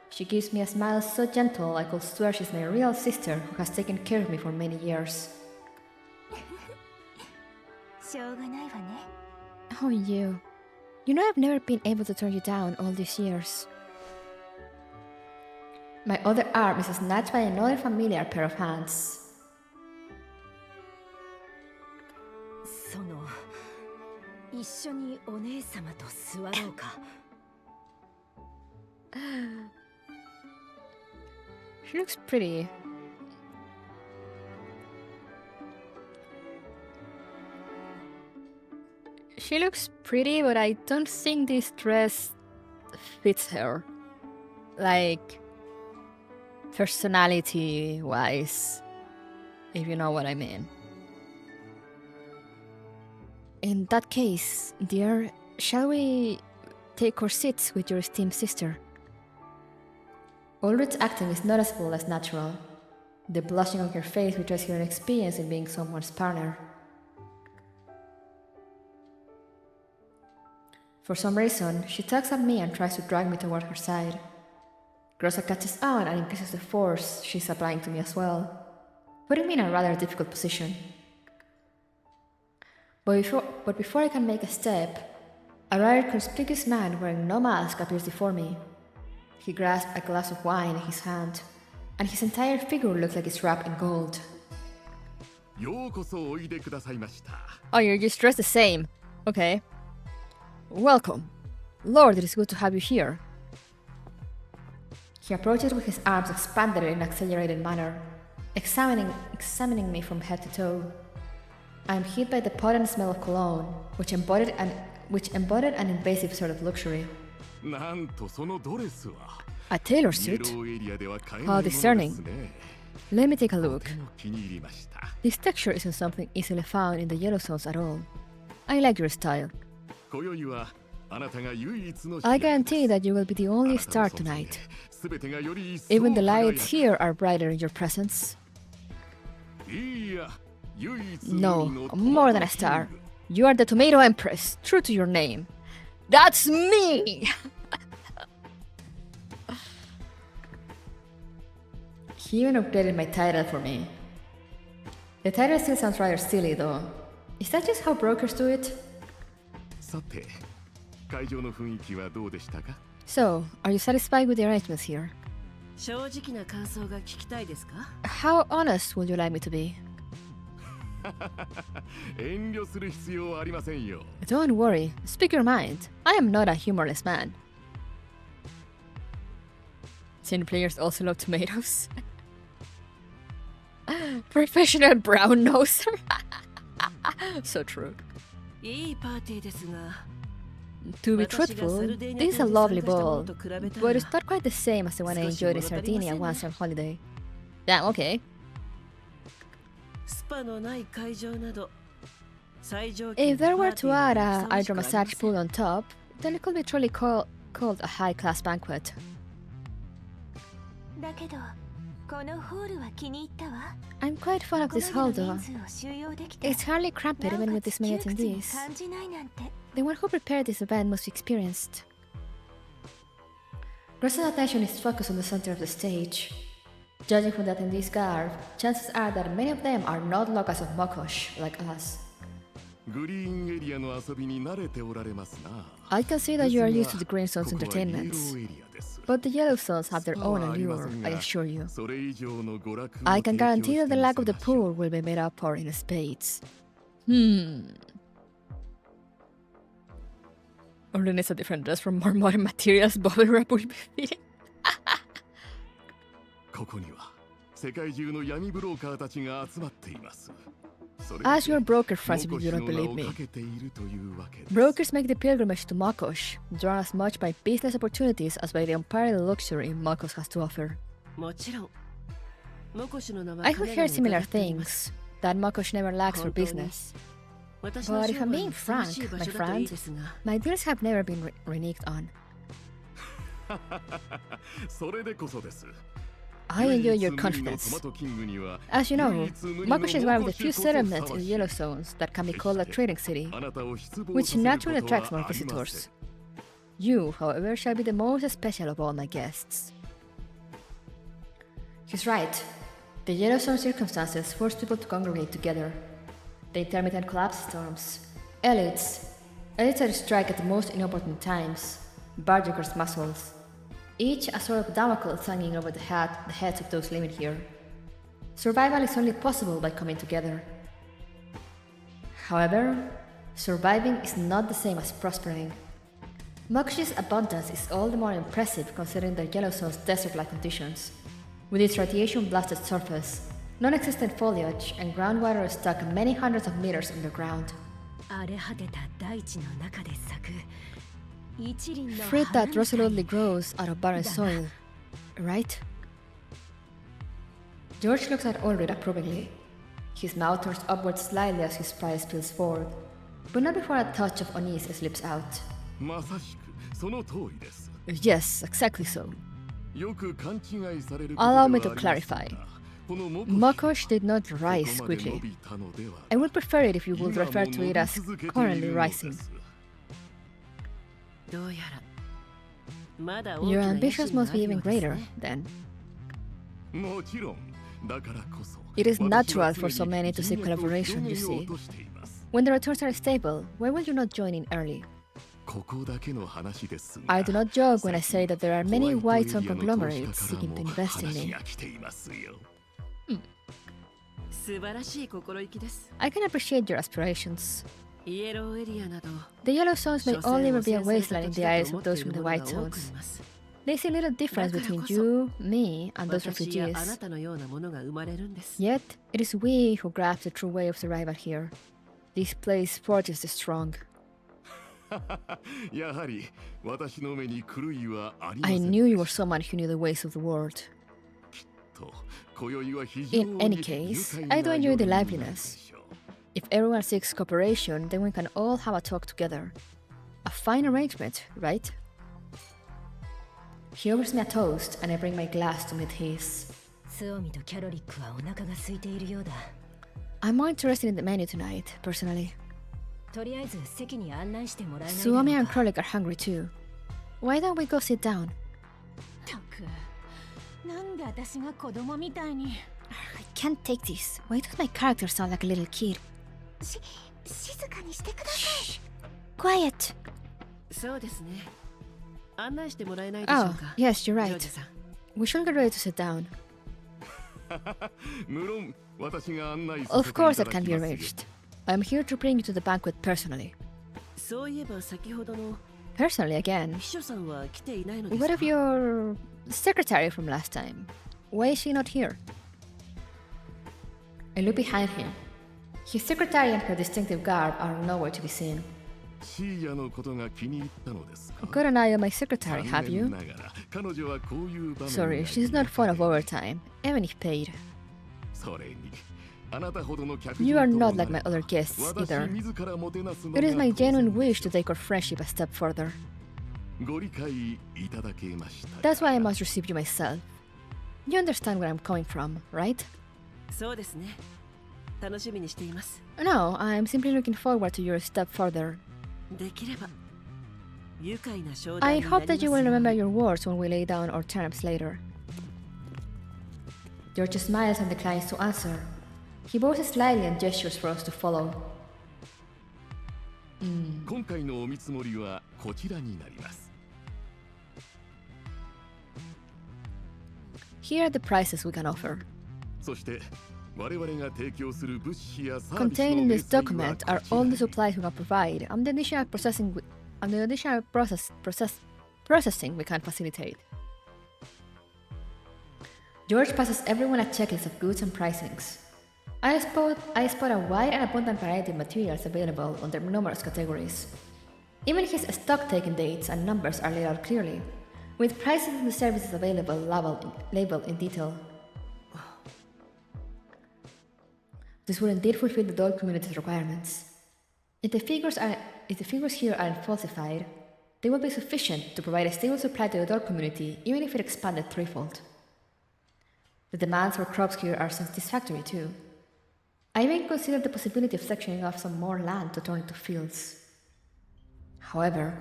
She gives me a smile so gentle I could swear she's my real sister who has taken care of me for many years. しょうがないわね。 Oh, you. You know I've never been able to turn you down all these years. My other arm is snatched by another familiar pair of hands. その一緒にお姉様と座ろうか。 She looks pretty. She looks pretty, but I don't think this dress fits her. Like, personality-wise, if you know what I mean. In that case, dear, shall we take our seats with your esteemed sister? Ulrich's acting is noticeable as natural. The blushing on her face betrays her inexperience in being someone's partner. For some reason, she tugs at me and tries to drag me toward her side. Grossa catches on and increases the force she's applying to me as well, putting me in a rather difficult position. But before I can make a step, a rather conspicuous man wearing no mask appears before me. He grasps a glass of wine in his hand, and his entire figure looks like it's wrapped in gold. Oh, you're just dressed the same. Okay. Welcome. Lord, it is good to have you here. He approaches with his arms expanded in an accelerated manner, examining me from head to toe. I am hit by the potent smell of cologne, which embodied an invasive sort of luxury. A tailor suit? How discerning. Let me take a look. This texture isn't something easily found in the yellow zones at all. I like your style. I guarantee that you will be the only star tonight. Even the lights here are brighter in your presence. No, more than a star. You are the Tomato Empress, true to your name. That's me! He even updated my title for me. The title still sounds rather silly though. Is that just how brokers do it? So, are you satisfied with the arrangements here? 正直な感想が聞きたいですか？ How honest would you like me to be? Don't worry, speak your mind. I am not a humorless man. Sin players also love tomatoes. Professional brown noser. So true. いいパーティーですが。 To be truthful, this is a lovely ball, but it's not quite the same as the one I enjoyed in Sardinia once on holiday. Damn, okay. If there were to add a hydro massage pool on top, then it could be truly called a high-class banquet. だけどこのホールは気に入ったわ。 I'm quite fond of this hall though. 人数を収容できて It's hardly cramped even with this many なおかつ窮屈に attendees. 感じないなんて。 The one who prepared this event must be experienced. Grossa's attention is focused on the center of the stage. Judging from the attendees' garb, chances are that many of them are not locals of Mokosh like us. I can see that you are used to the Green Zone's entertainments, but the Yellow Zones have their own allure, I assure you. I can guarantee that the lack of the pool will be made up for in spades. Only needs a different dress from more modern materials bubble wrap will be fitting. ここには世界中の闇ブローカーたちが集まっています。Ask your broker friends if you don't believe me. Brokers make the pilgrimage to Makosh, drawn as much by business opportunities as by the unparalleled luxury Makosh has to offer. もちろんモコシの名は I have 彼ら heard に similar 伺っています things, that Makosh never lacks for 本当に business. 私の But 商 if 売 I'm に being ふさわしい frank, 場 my 所だといい friend, ですが my deals have never been reneged on. それでこそです。 I enjoy your confidence. As you know, Makosh is one of the few settlements in the Yellow Zones that can be called a trading city, which naturally attracts more visitors. You, however, shall be the most special of all my guests. He's right. The Yellow Zone circumstances force people to congregate together. The intermittent collapse storms. Elites that strike at the most inopportune times. Bardigger's muscles. Each a sword of Damocles hanging over the heads of those living here. Survival is only possible by coming together. However, surviving is not the same as prospering. Mokshi's abundance is all the more impressive considering the Yellow Zone's desert-like conditions. With its radiation-blasted surface, non-existent foliage, and groundwater stuck many hundreds of meters underground. 荒れ果てた大地の中で咲く一輪の Fruit 花 that みたい resolutely grows out of barren soil, right? George looks at Ulrich approvingly. His mouth turns upward slightly as his pride spills forth, but not before a touch of unease slips out. まさしくその通りです。 Yes, exactly so. よく勘違いされる Allow me こと to がありますが clarify. この Makosh did not rise ここまで quickly. 伸びたのでは I would prefer it if you would 今も refer to it 伸 as び続けてい currently るので rising. す。どうやらまだ大き Your な野 ambitions 心が must あ be るよ even うです greater, ね then. もちろんだからこそ It is 私は natural for so 常に many to seek 人脈を collaboration, you 広げよう see. としています。 When the returns are stable, why will you not join in early? ここだけの話ですが I do not joke when I say that there are many ホワイ white トエ zone リアの投資 conglomerates 家から seeking to も invest in 話 me. が来ていますよ。素晴らしい心意気です I can appreciate your aspirations. イエローエリアなど The yellow zones may 所詮 only 汚 ever be a 染され wasteland た in 土 the 地だ eyes と思 of って those い from る the 者 white が多くい zones. ます They see little difference だから between こそ you, me, and those 私やあな refugees. たのようなものが生まれるんです Yet, it is we who grasp the true way of survival here. This place forges the strong. やはり私の目に狂いはありま I せん knew you were someone who knew the ways of the world. と今宵は非常 In any に case, 愉 I 快 do な enjoy the 夜になるで liveliness. しょう。 If everyone seeks cooperation, then we can all have a talk together. A fine arrangement, right? He offers me a toast, and I bring my glass to meet his. スオミとキャロリックはお腹が空いているようだ I'm more interested in the menu tonight, personally. とりあえず席に案内してもらえないだ Suomi ろう and か Krolik are hungry too. Why don't we go sit down? たくなんで私が子供みたいに I can't take this. Why does my character sound like a little kid? 静かにしてください Quiet! そうですね案内してもらえないでしょう Oh, か yes, you're ジョー right. ジさん We should get ready to sit down. 無論私が案内させ Of てい course, た that だ can き be ますよ arranged. I'm here to bring you to the banquet personally. そういえば先ほどの Personally, again. 秘書さんは来ていないのです What か of your secretary from last time? Why is she not here? I look behind him. His secretary and her distinctive garb are nowhere to be seen. シーヤのことが気に入ったのですか Got an eye on my secretary, have 残 you? 念ながら彼女はこういう場面 Sorry, が she's not fond of overtime, even if paid. それにあなたほどの客 You 人 are と not も like な my れ other ば guests 私 either. 自らもてなすの It is が my 当然 genuine で wish しょ to take our friendship a step further. うご理解いただけました That's why I must receive you myself. You understand where I'm coming from, right? そうですね楽しみにしています No, I'm simply looking forward to your step further. できれば愉快な商 I 談にな hope り that ます you よ will う remember に your words when we lay down our terms later. George smiles and declines to answer. He bows slightly and gestures for us to follow. 今回のお見積もりはこちらになります Here are the prices we can offer. そして我々が提供する物資やサービス Contained の in 明 this 細は document こ are ちら all the に supplies we can provide and the additional processing we can facilitate. George passes everyone a checklist of goods and pricings. I spot a wide and abundant variety of materials available under numerous categories. Even his stock taken dates and numbers are laid out clearly, with prices and the services available labeled in detail. This will indeed fulfill the doll community's requirements. If the figures here aren't falsified, they will be sufficient to provide a stable supply to the doll community, even if it expanded threefold. The demands for crops here are satisfactory too. I even considered the possibility of sectioning off some more land to turn into fields. However,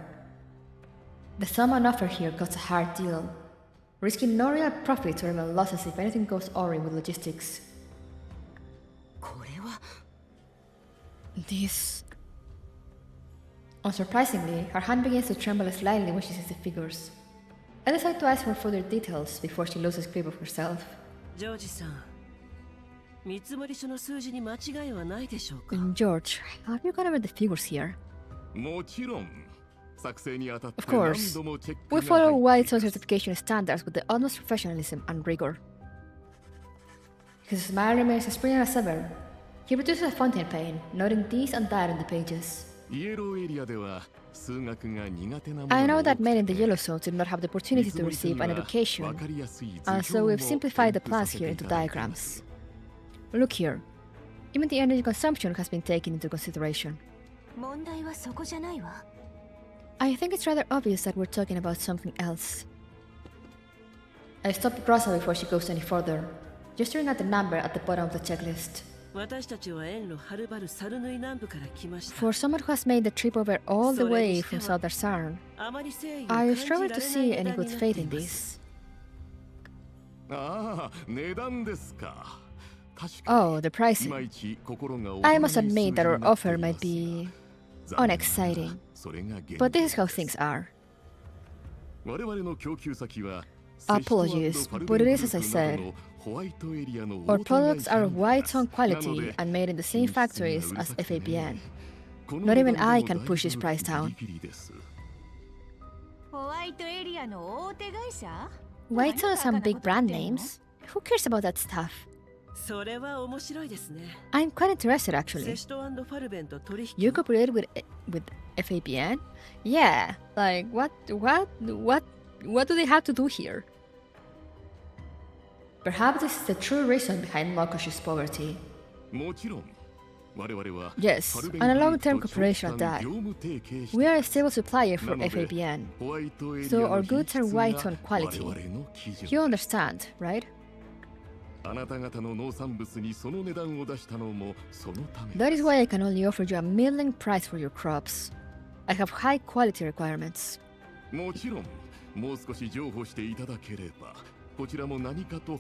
the sum on offer here costs a hard deal, risking no real profits or even losses if anything goes awry with logistics. This... Unsurprisingly, her hand begins to tremble slightly when she sees the figures. I decide to ask for further details before she loses grip of herself. George, have you gone over the figures here? Of course. We follow White's certification standards with the utmost professionalism and rigor. His smile remains as brilliant as ever. He produces a fountain pen, noting this and that in the pages. I know that men in the Yellow Zone did not have the opportunity to receive an education, and so we've simplified the plans here into diagrams. Look here. Even the energy consumption has been taken into consideration. I think it's rather obvious that we're talking about something else. I stopped Rosa before she goes any further, gesturing at the number at the bottom of the checklist. For someone who has made the trip over all the way from Southern Sarn, I struggle to see any good faith in this. Oh, the pricing. I must admit that our offer might be unexciting, but this is how things are. Apologies, but it is as I said. Our products are of white-tone quality and made in the same factories as FABN. Not even I can push this price down. White-tone has some big brand names. Who cares about that stuff? I'm quite interested actually. You cooperate with FABN? Yeah, like what do they have to do here? Perhaps this is the true reason behind Mokosh's poverty. Yes, and a long-term cooperation at that. We are a stable supplier for FABN, so our goods are white on quality. You understand, right? That is why I can only offer you a middling price for your crops. I have high quality requirements.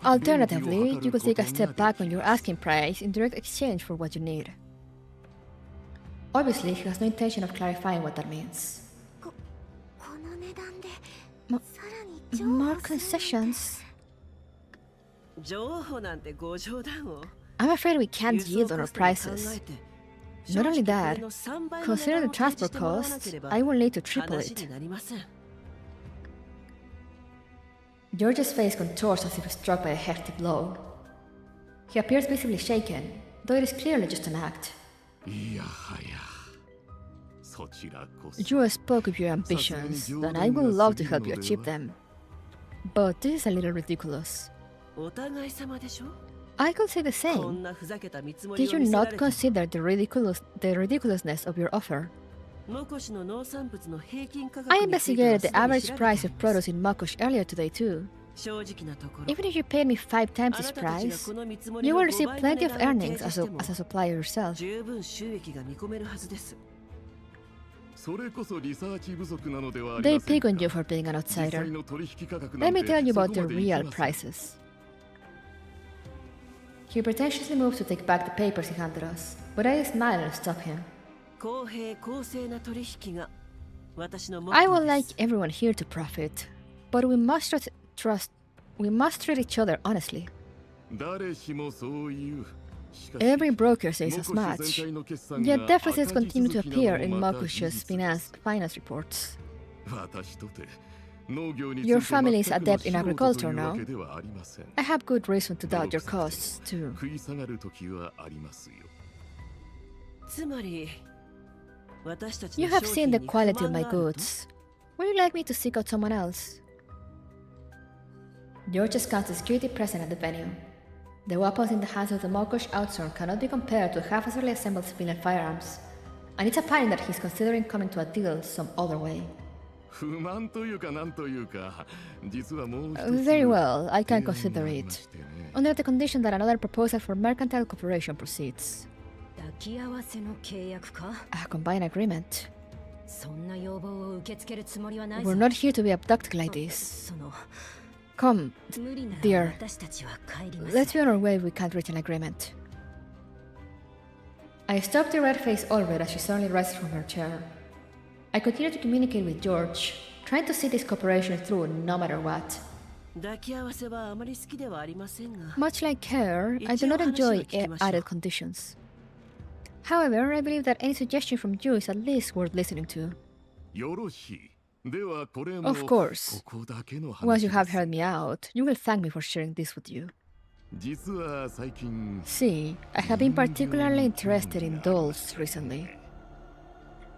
Alternatively, you could take a step back on your asking price in direct exchange for what you need. Obviously, he has no intention of clarifying what that means. More concessions? I'm afraid we can't yield on our prices. Not only that, considering the transport costs, I will need to triple it. George's face contours as if struck by a hefty blow. He appears visibly shaken, though it is clearly just an act. You spoke of your ambitions, and I would love to help you achieve them. But this is a little ridiculous. I could say the same. Did you not consider the ridiculousness of your offer? I investigated the average price of produce in Mokosh earlier today too. Even if you paid me 5 times this price, you will receive plenty of earnings as a supplier yourself. They pick on you for being an outsider. Let me tell you about the real prices. He pretentiously moves to take back the papers he handed us, but I smile and stop him. I would like everyone here to profit, but we must treat each other honestly. Every broker says as much, yet deficits continue to appear in Mokosh's finance reports. Your family is adept in agriculture now. I have good reason to doubt your costs, too. つまり私たち You の have 商 seen 品 the に quality 不 of 満 my があると goods. Would you like me to seek out someone else? George scans the security present at the venue. The weapons in the hands of the mawkish outsider cannot be compared to haphazardly assembled civilian firearms, and it's apparent that he's considering coming to a deal some other way. 不満というかなんというか実はもう一つ Very well, I can consider 提案があり it, ましてね under the condition that another proposal for mercantile cooperation proceeds. 抱き合わせの契約か A combined agreement. そんな要望を受け付けるつもりはないぞ We're not here to be abducted like this. その Come, 無理な dear. ら私たちは帰ります let's be on our way if we can't reach an agreement. I stopped the red-faced Olred as she suddenly rises from her chair. I continue to communicate with George, trying to see this cooperation through no matter what. 抱き合わせはあまり好きではありませんが Much like her, I do not enjoy added conditions. However, I believe that any suggestion from you is at least worth listening to. よろしいではこれも Of course. ここだけの Once 話 you で have す heard me out, you will thank me for sharing this with you. 実は最近 See, I have been particularly interested in dolls recently.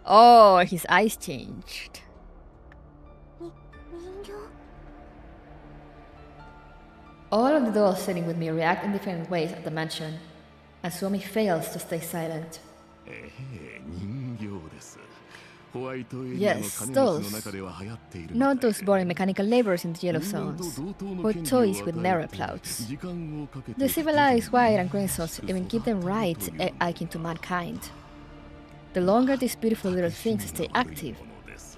Oh, his eyes changed. 人形 All of the dolls sitting with me react in different ways at the mention, and Suomi fails to stay silent. 人形ですホワイトエリ Yes, アの金持ちの those. 中では流行っている Not みたい those で boring mechanical labors in the yellow 人間と zones, 同等の but 権利 toys を with 与 narrow えて clouds. 時間をかけて The civilized white and green zones even give them rights akin to mankind. The longer these beautiful little things stay active,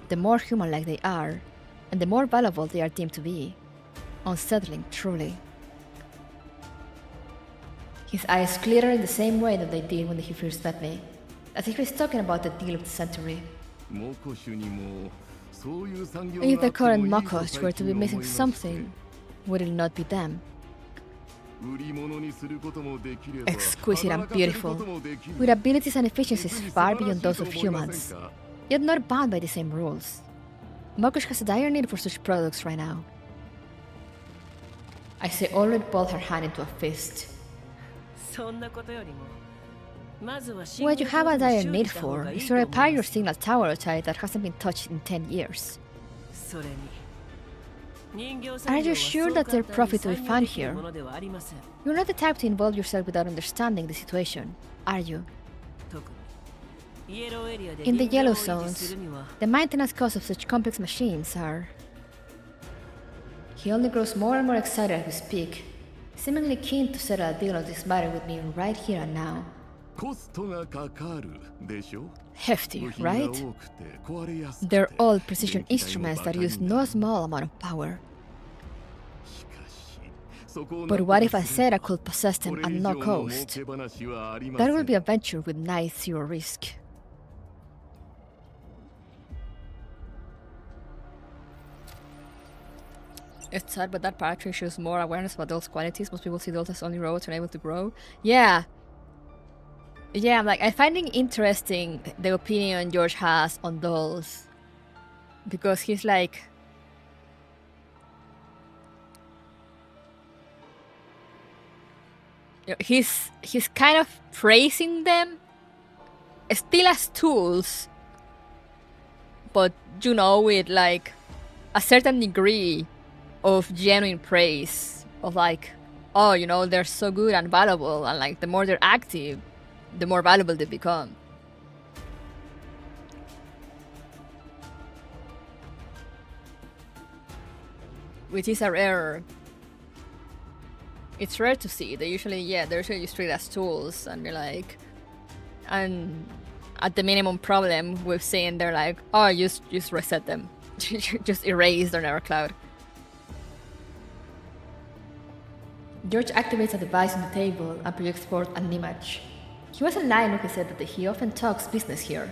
the more human-like they are, and the more valuable they are deemed to be. Unsettling, truly. His eyes glitter in the same way that they did when he first met me, as if he's talking about the deal of the century. モコシュにもそういう産業 If が the あって current もいいと Mokosh were 最 to 近 be 思い missing まして something, would it not be them? 売り物にすることもできれば Exquisite and 働かせる beautiful, こともできる with abilities and efficiencies 実に素 far 晴ら beyond しい those と of 思いません humans, か yet not bound by the same rules. Mokosh has a dire need for such products right now. I say Ulrich balled her hand into a fist. そんなことよりもまずは What you have a dire 信号 need 機を修理した方 for がいい is と to 思い repair ま your す signal tower outside that hasn't been touched in 10 years. それに人形 Are 産 you 業は sure そう that 簡 their 単に profit will 参 find 入できる here? ものではありません You're not the type to involve yourself without understanding the situation, are you? 特にイエローエリアで In the 人形を yellow 維持す zones, るには the maintenance costs of such complex machines are... He only grows more and more excited as we speak, seemingly keen to settle a deal on this matter with me right here and now. コストがかかるでしょ Hefty, 部品が right? 多くて壊れやすくて They're all precision 電気代も instruments バ that カに use な no る small amount of power. しかしそこを But なん what と if か I すれ said I ば could possess こ them れ at 以 no 上の儲 cost? け話はありま That せ would ん be a venture with nice zero risk. It's sad, but that poetry shows more awareness about those qualities. Most people see those as only robots unable to grow. Yeah. Yeah, like, I find it interesting the opinion George has on dolls. Because he's like... He's kind of praising them still as tools, but you know, with like a certain degree of genuine praise of like, oh, you know, they're so good and valuable, and like the more they're active, the more valuable they become. Which is a rare. It's rare to see. They usually, yeah, they're usually just treated as tools, and they're like, and at the minimum problem we've seen, they're like, oh, just reset them, just erase their network cloud. George activates a device on the table and projects forth an image. He wasn't lying when he said that he often talks business here.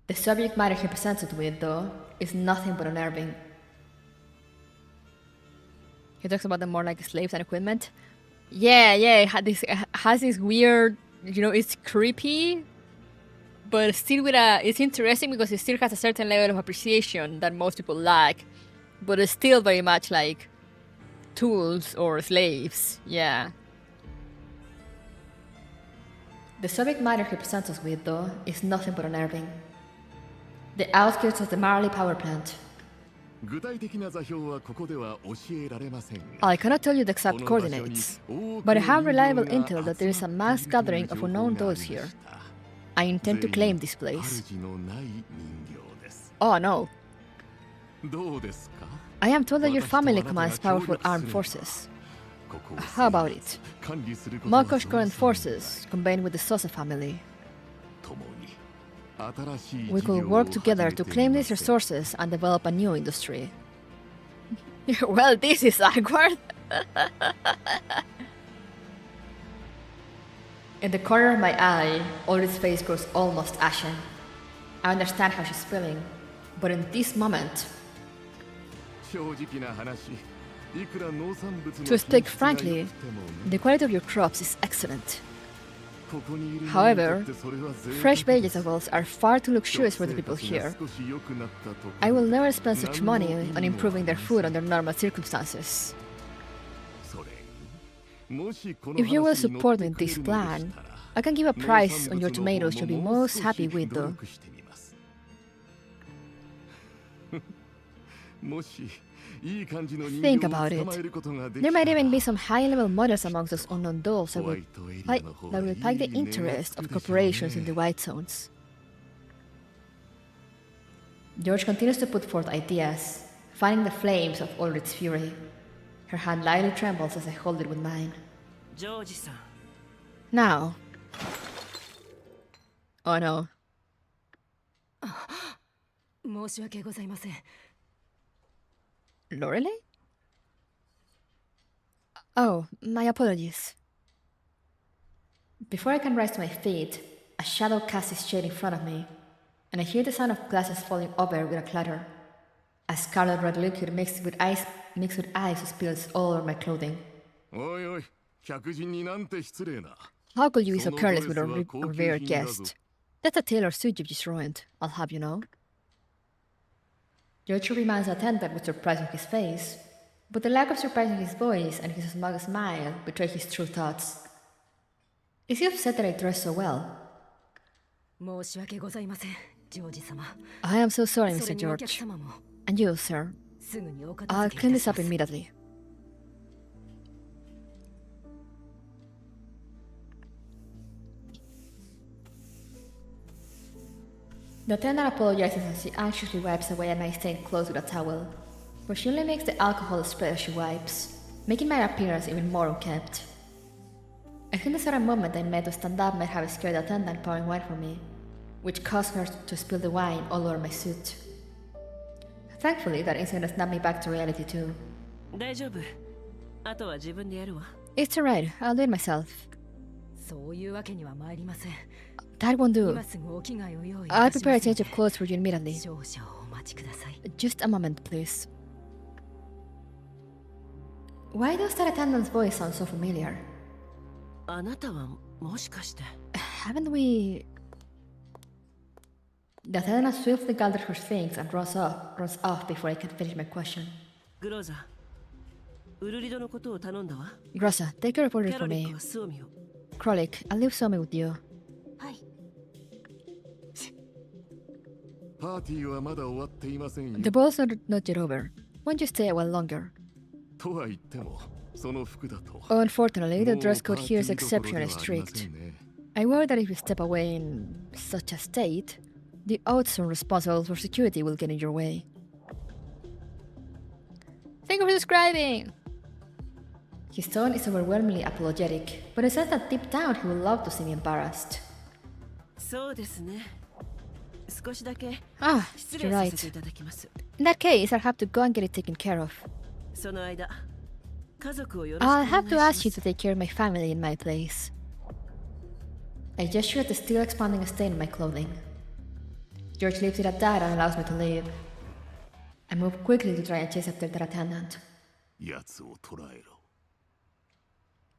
The subject matter he presents it with, though, is nothing but unnerving. He talks about them more like slaves and equipment. Yeah, it has this weird, you know, it's creepy, But still it's interesting because it still has a certain level of appreciation that most people lack. But it's still very much like tools or slaves, yeah. The subject matter he presents us with, though, is nothing but unnerving. The outskirts of the Marley power plant. 具体的な座標はここでは教えられませんが I cannot tell you the exact coordinates, but I have reliable intel that there is a mass gathering of unknown dolls here. I intend to claim this place. 主のない人形です Oh no. どうですか I am told that your family commands powerful armed forces. How about it? Mako's current forces combined with the Sosa family. We could work together to claim these resources and develop a new industry. Well, this is awkward. In the corner of my eye, Ulrich's face grows almost ashen. I understand how she's feeling, but in this moment, to speak frankly, the quality of your crops is excellent. However, fresh vegetables are far too luxurious for the people here. I will never spend such money on improving their food under normal circumstances. If you will support me in this plan, I can give a price on your tomatoes you'll be most happy with, though. Think about it. There might even be some high-level models amongst those unknown dolls that will pique the interest of corporations in the white zones. George continues to put forth ideas, fanning the flames of Ulrich's fury. Her hand lightly trembles as I hold it with mine. Now. Oh no. 申し訳ございません Lorelei? Oh, my apologies. Before I can rise to my feet, a shadow casts its shade in front of me, and I hear the sound of glasses falling over with a clatter. A scarlet red liquid mixed with ice spills all over my clothing. How could you be so careless with a revered guest? That's a tailored suit you've just ruined, I'll have you know. George reminds the attendant with surprise on his face, but the lack of surprise in his voice and his smug smile betray his true thoughts. Is he upset that I dress so well? 申し訳ございませんジョージ様 I am so sorry, Mr. それにお客 George. 様も And you, sir. すぐにお片 I'll 付け clean いた this しま up す immediately. The attendant apologizes as she anxiously wipes away my stained clothes with a towel, but she only makes the alcohol spread as she wipes, making my appearance even more unkempt. I think the sudden movement I made to stand up might have scared the attendant pouring wine for me, which caused her to spill the wine all over my suit. Thankfully, that incident snapped me back to reality too. 大丈夫あとは自分でやるわ It's alright, I'll do it myself. そういうわけには参りません That won't do. 今すぐお着替えを用意い I'll たし prepare ま a すの change で of clothes for you immediately. 少々お待ちください Just a moment, please. Why does that attendant's voice sound so familiar? あなたはもしかして Haven't we... The attendant swiftly gathers her things and runs off before I can finish my question. グローザウルリドのことを頼んだわ Grossa, take care of キ order ャ for ロリック me. はスオミを Krolik, I'll leave Somi with you. はい パーティーはまだ終わっていませんよ The ball's not yet over. Won't you stay a while longer? とは言ってもその服だと Unfortunately, the もう dress code パー here is ティーどころで exceptionally はありませ strict. んね I worry that if you step away in such a state, the outsource responsible for security will get in your way. Thank you for describing! His tone is overwhelmingly apologetic, but I sense that deep down he would love to see me embarrassed. そうですね少しだけ Ah, 失 you're 礼させて right. いただきます In that case, I'll have to go and get it taken care of. その間家族をよろしくお I'll 願い have し to ま ask you す to take care of my family in my place. I gesture at the still expanding stain in my clothing. George leaves it at that and allows me to leave. I move quickly to try and chase after that attendant. 奴を捕らえろ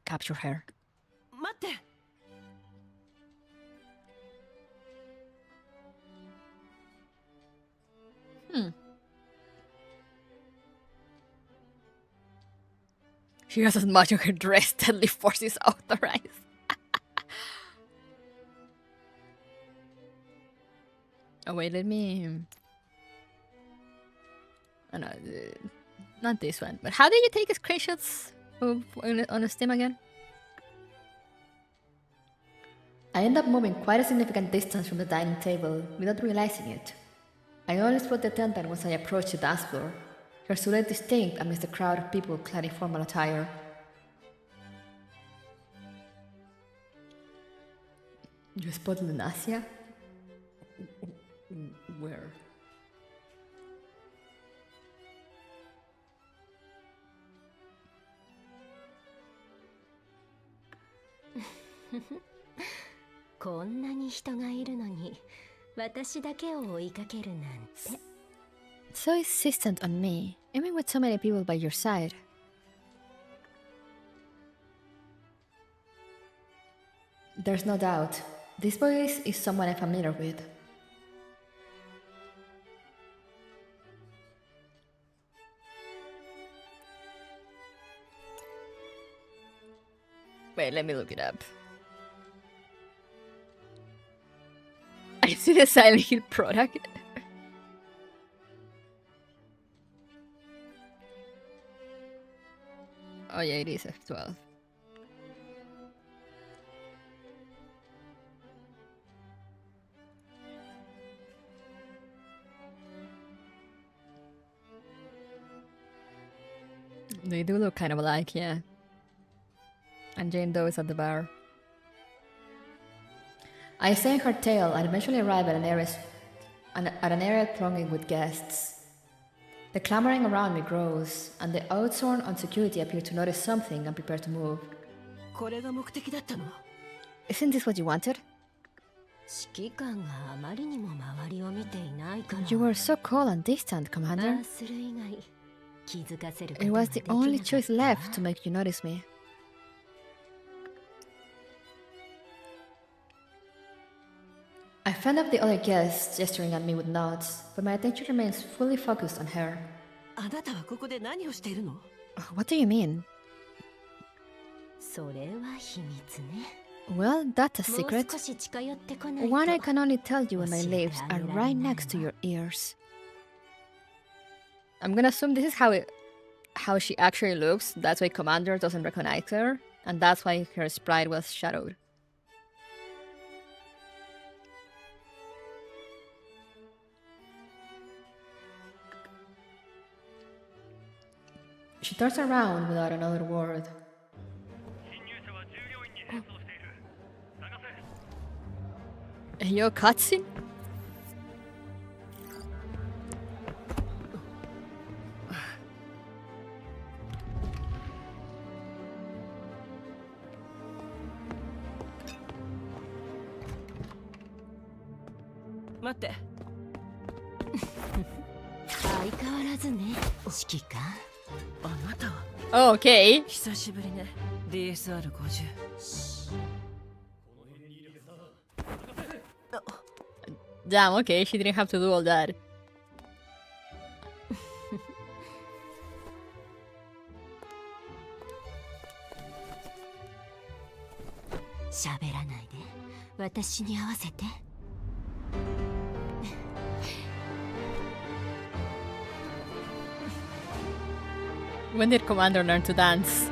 Capture her. 待って She has as much of her dress deadly force is authorized. Oh wait, let me... Oh no, not this one. But how did you take screenshots on a Steam again? I end up moving quite a significant distance from the dining table without realizing it. I only spot the attendant once I approach the dance floor, her silhouette distinct amidst the crowd of people clad in formal attire. You spot Lunacia? Where? So insistent on me, even with so many people by your side. There's no doubt. This voice is someone I'm familiar with. Wait, let me look it up. I see the Silent Hill product. Oh yeah, it is F12. They do look kind of alike, yeah. And Jane Doe is at the bar. I sing her tale and eventually arrive at an area thronging with guests. The clamoring around me grows, and the outsworn on security appear to notice something and prepare to move. Isn't this what you wanted? You were so cold and distant, Commander. It was the only choice left to make you notice me. I fend off the other guests, gesturing at me with nods, but my attention remains fully focused on her. What do you mean? Well, that's a secret. One I can only tell you when my lips are right next to your ears. I'm gonna assume this is how she actually looks. That's why Commander doesn't recognize her, and that's why her sprite was shadowed. She turns around without another word. Yo, cutscene? Oh, okay. Damn, okay, she didn't have to do all that. When did Commander learn to dance?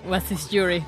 What's this jury?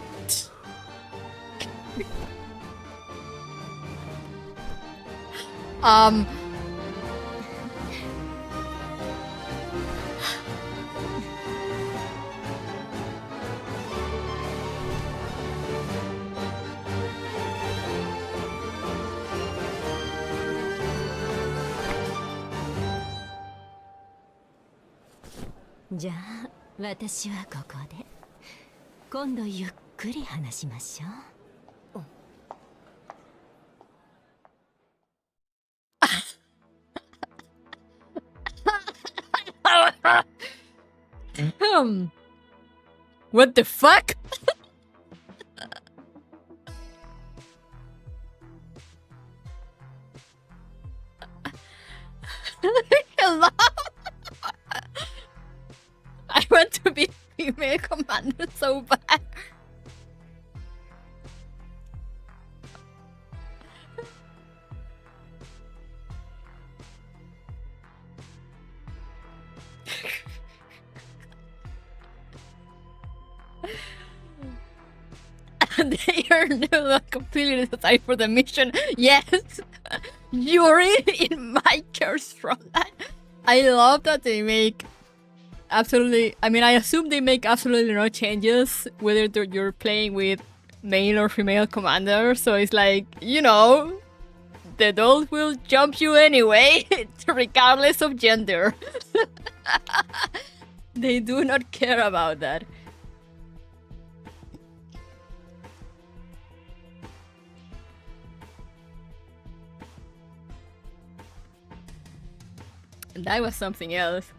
What the fuck? want to be female commander so bad. They are not completely necessary for the mission. Yes, you're in my curse Frontline. I love that they make absolutely. I mean, I assume they make absolutely no changes whether you're playing with male or female commander. So it's like, you know, the adult will jump you anyway, regardless of gender. They do not care about that. That was something else.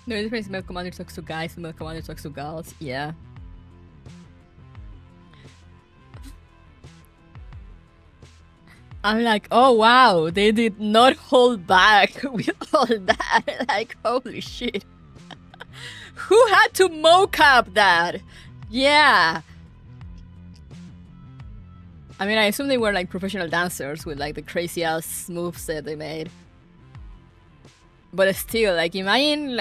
No difference. Male commander talks to guys, male commander talks to girls. Yeah. I'm like, oh wow, they did not hold back with all that. Like, holy shit. Who had to mocap that? Yeah. I mean, I assume they were like professional dancers with like the crazy ass moves that they made. But still, like imagine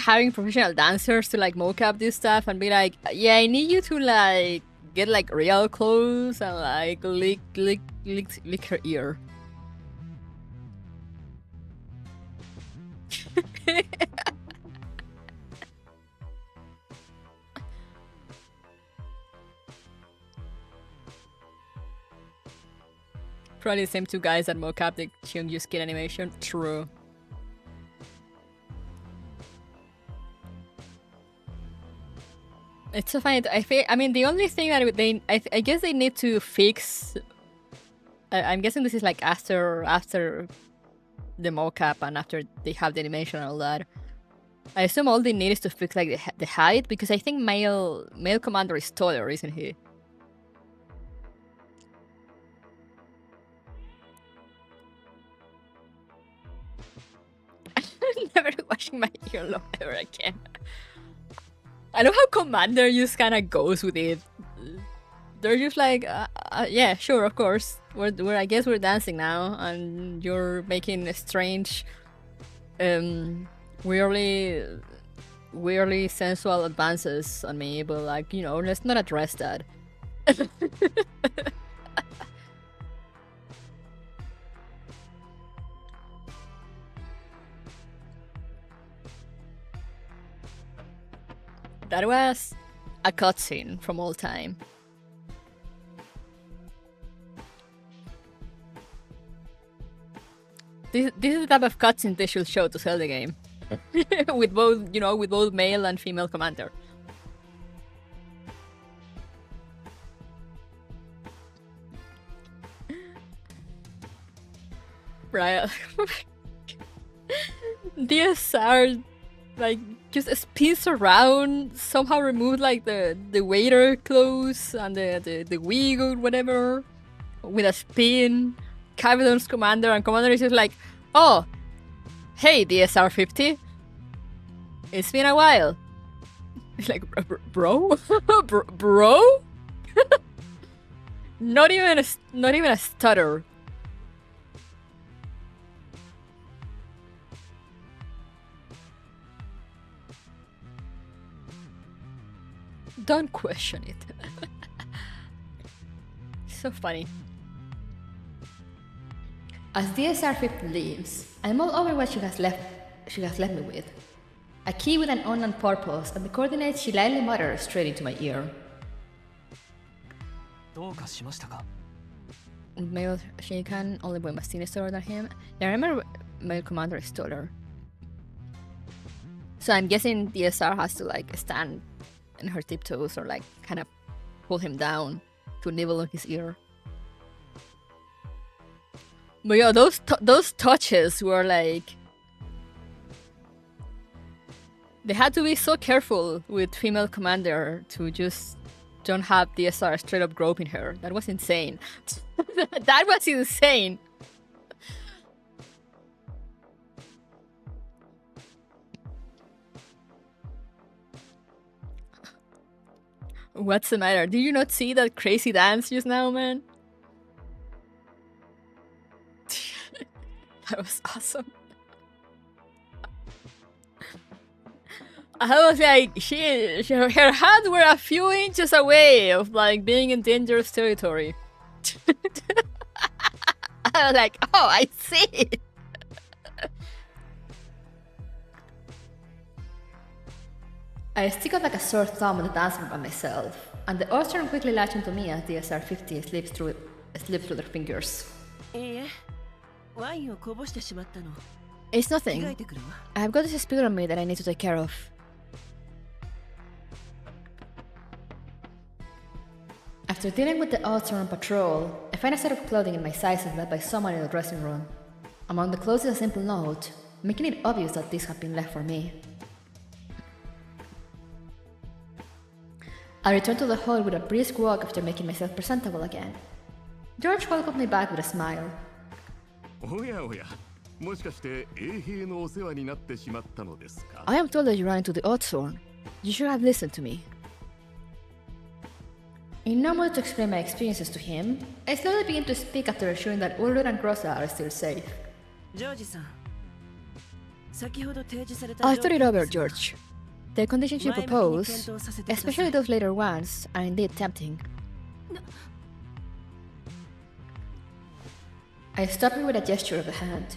having professional dancers to like mocap this stuff and be like, yeah, I need you to like get like real close and like lick her ear. Probably the same two guys that mocap the Cheongju skin animation. True. It's so funny. I mean, the only thing that I guess they need to fix. I'm guessing this is like after the mocap and after they have the animation and all that. I assume all they need is to fix like the height, because I think male commander is taller, isn't he? Never washing my earlobe ever again. I love how Commander just kind of goes with it. They're just like, yeah, sure, of course. I guess we're dancing now, and you're making a strange, weirdly sensual advances on me. But like, you know, let's not address that. That was a cutscene from all time. This is the type of cutscene they should show to sell the game. with both male and female commander. Right. DSR like just spins around, somehow remove like the waiter clothes and the wig or whatever with a spin. Captain's commander, and commander is just like, oh, hey DSR 50, it's been a while. It's like, bro? Bro? not even a stutter. Don't question it. So funny. As DSR-50 leaves, I mull over what she has left me with. A key with an unknown purpose and the coordinates she lightly mutters straight into my ear. Male Shinkan, only boy Mastine is taller than him. Yeah, I remember male commander is taller. So I'm guessing DSR has to like stand in her tiptoes or like kind of pull him down to nibble on his ear. But yeah, those touches were like, they had to be so careful with female commander to don't have DSR straight up groping her. That was insane. That was insane. What's the matter? Did you not see that crazy dance just now, man? That was awesome. I was like, her hands were a few inches away of like being in dangerous territory. I was like, oh, I see. I stick out like a sore thumb on the dance floor by myself, and the Austrian quickly latch into me as DSR-50 slips through their fingers. It's nothing. I have got this spill on me that I need to take care of. After dealing with the Austrian patrol, I find a set of clothing in my sizes left by someone in the dressing room. Among the clothes is a simple note, making it obvious that these have been left for me. I return to the hall with a brisk walk after making myself presentable again. George welcomed me back with a smile. I am told that you ran into the Oddthorn. You should have listened to me. In no mood to explain my experiences to him, I slowly begin to speak after assuring that Ulrich and Grossa are still safe. I thought it over, George. The conditions you propose, especially those later ones, are indeed tempting. I stop her with a gesture of the hand.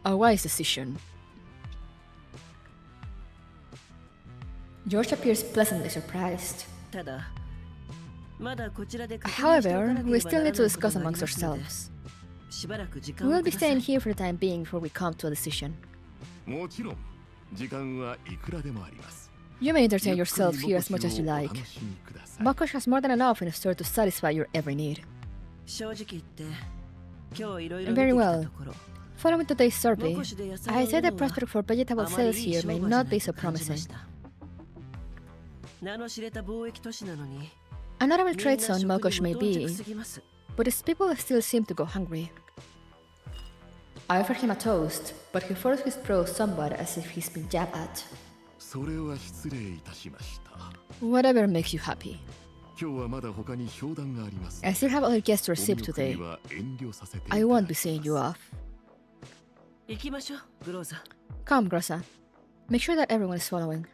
A wise decision. George appears pleasantly surprised. However, we still need to discuss amongst ourselves. We will be staying here for the time being before we come to a decision. You may entertain yourself here as much as you like. Makosh has more than enough in store to satisfy your every need. Very well. Following today's survey, I say the prospect for vegetable sales here may not be so promising. A notable trade zone Makosh may be, but its people still seem to go hungry. I offer him a toast, but he first withdraws somewhat as if he's been jabbed at. Whatever makes you happy. I still have other guests to receive today. I won't be seeing you off. Come, Grossa. Make sure that everyone is following.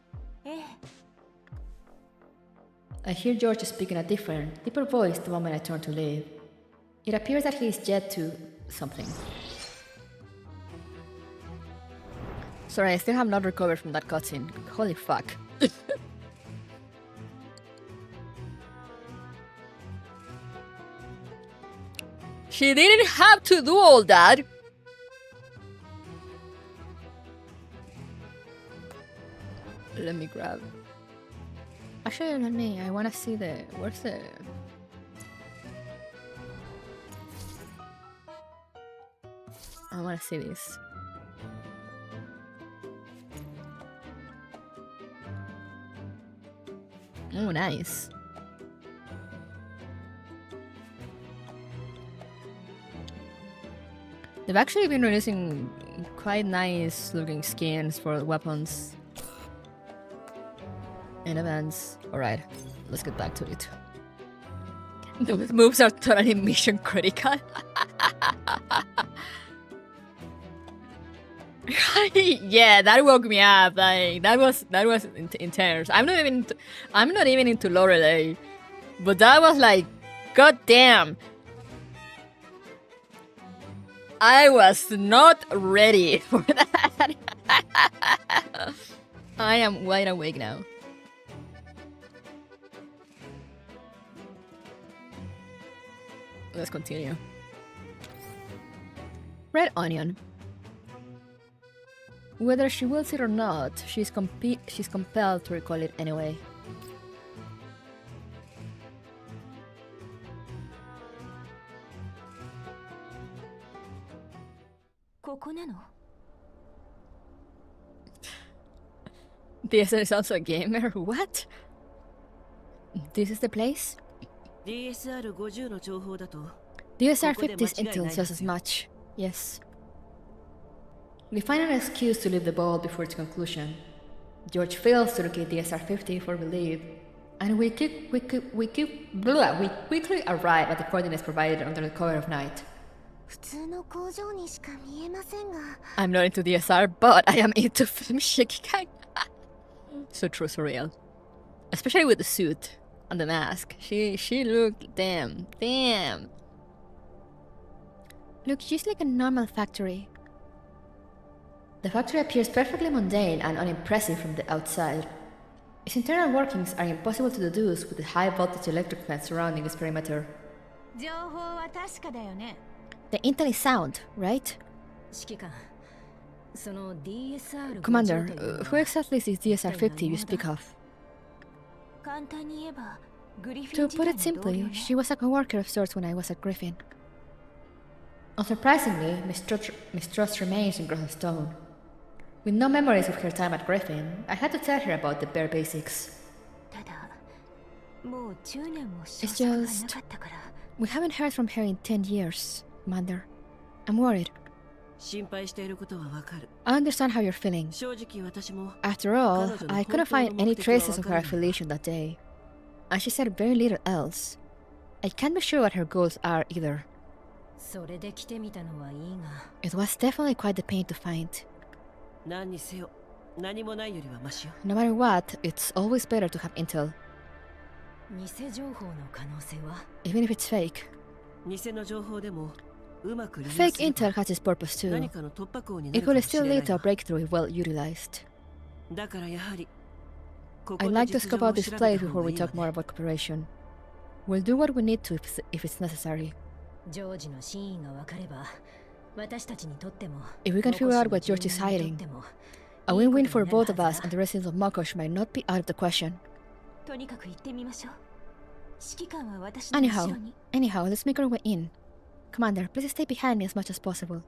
I hear George speak in a different, deeper voice the moment I turn to leave. It appears that he is yet to something. Sorry, I still have not recovered from that cutscene. Holy fuck. She didn't have to do all that. Let me grab. Actually, let me. I want to see the. Where's the. I want to see this. Oh, nice. They've actually been releasing quite nice looking skins for weapons and events. Alright, let's get back to it. Those moves are totally mission critical. Yeah, that woke me up. Like that was intense. I'm not even into Lorelei, but that was like, god damn. I was not ready for that. I am wide awake now. Let's continue. Red onion. Whether she wills it or not, she's compelled to recall it anyway. DSN is also a gamer? What? This is the place? DSR50 の情報だと The USR-50's intel tells us much. Yes. We find an excuse to leave the ball before its conclusion. George fails to locate the SR-50 for we leave, and we quickly arrive at the coordinates provided under the cover of night. 普通の工場にしか見えませんが I'm not into DSR, but I am into film Shikikai. So true, so real. Especially with the suit and the mask. She looked damn. Looks just like a normal factory. The factory appears perfectly mundane and unimpressive from the outside. Its internal workings are impossible to deduce with the high voltage electric fence surrounding its perimeter. 情報は確かだよね。 The intel is sound, right? 指揮官、その DSR Commander, who exactly is this DSR-50 you speak of? 簡単に言えばグリフィン To 時 put 代 it の同僚 simply, ね。 she was a co-worker of sorts when I was at Griffin. Unsurprisingly, mistrust remains in Gross's tone. With no memories of her time at Griffin, I had to tell her about the bare basics. ただ、もう10年も It's 消息がな just かったから。 we haven't heard from her in 10 years, Commander. I'm worried. 心配していることはわかる I understand how you're feeling. 正直私も After all, I couldn't find any traces of her affiliation that day. And she said very little else. I can't be sure what her goals are either. それで来てみたのはいいが。 It was definitely quite the pain to find. 何にせよ何もないよりはマシよ No matter what, it's always better to have intel, 偽情報の可能性は even if it's fake. 偽の情報でもうまく利用 Fake すれば intel has its purpose too. 何かの突破口にな It るか will もし still れな lead い to a わ breakthrough if well utilized. だからやはりここ I'd で like to 実 scope 情を out this 調べ place た before 方が we いいわ talk more ね about cooperation. We'll do what we need to if it's necessary. ジョージの真意が分かれば私たちにとっても If we can figure out what George is hiding, a win-win for both of us and the residents of Mokosh might not be out of the question. とにかく行ってみましょう。指揮官は私の後ろに。 Anyhow, let's make our way in. Commander, please stay behind me as much as possible.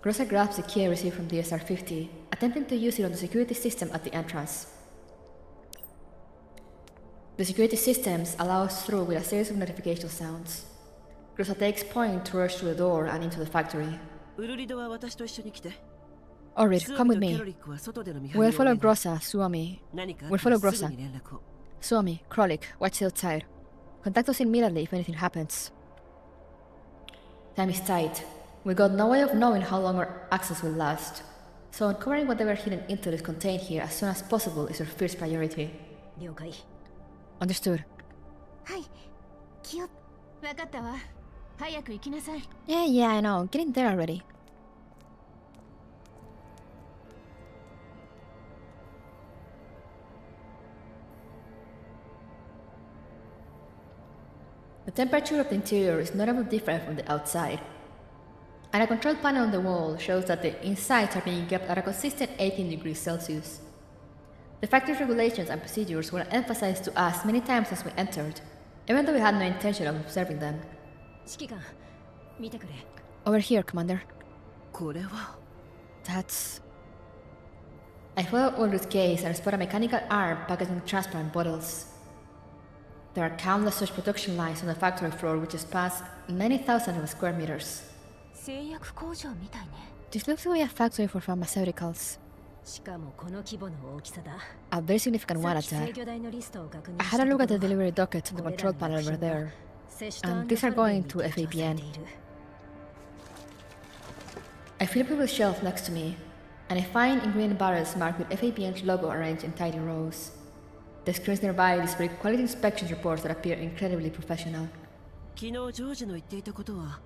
Grossa grabs the key I received from the SR-50, attempting to use it on the security system at the entrance. The security systems allow us through with a series of notification sounds. Grossa takes point to rush through the door and into the factory. ウルリドは私と一緒に来て Orid, スー come ミ with とケロ me. リックは外での見張 We'll りをお願 follow い Grossa, Suomi. 何かあ We'll った follow らす Grossa. ぐに連絡を Suomi, Krolik, watch outside. Contact us immediately if anything happens. Time is tight. We got no way of knowing how long our access will last. So uncovering whatever hidden intel is contained here as soon as possible is our first priority. 了解。 Understood. はい気を分かったわ。早く行きなさい。Yeah, I know. Get in there already. The temperature of the interior is notably different from the outside. And a control panel on the wall shows that the insides are being kept at a consistent 18 degrees Celsius. The factory's regulations and procedures were emphasized to us many times as we entered, even though we had no intention of observing them. 指揮官、見てくれ。 Over here, Commander. これは That's... I follow Ulrich's gaze and spot a mechanical arm packaging transparent bottles. There are countless such production lines on the factory floor which spans many thousands of square meters. 製薬工場みたいね。 This looks like a factory for pharmaceuticals. しかもこの規模の大きさだ。 A very significant one さ at っき制 that. 御台のリストを確認 I し had た a と look こ at the ろ delivery docket on the これ control らの panel 薬 over 品が there. セシュタ And ンド these are ファルデン going に to 提供され FAPN. ている。 I flip over the shelf next to me, and I find ingredient barrels marked with FAPN's logo arranged in tidy rows. The screens nearby display quality inspection reports that appear incredibly professional. 昨日ジョージの言っていたことは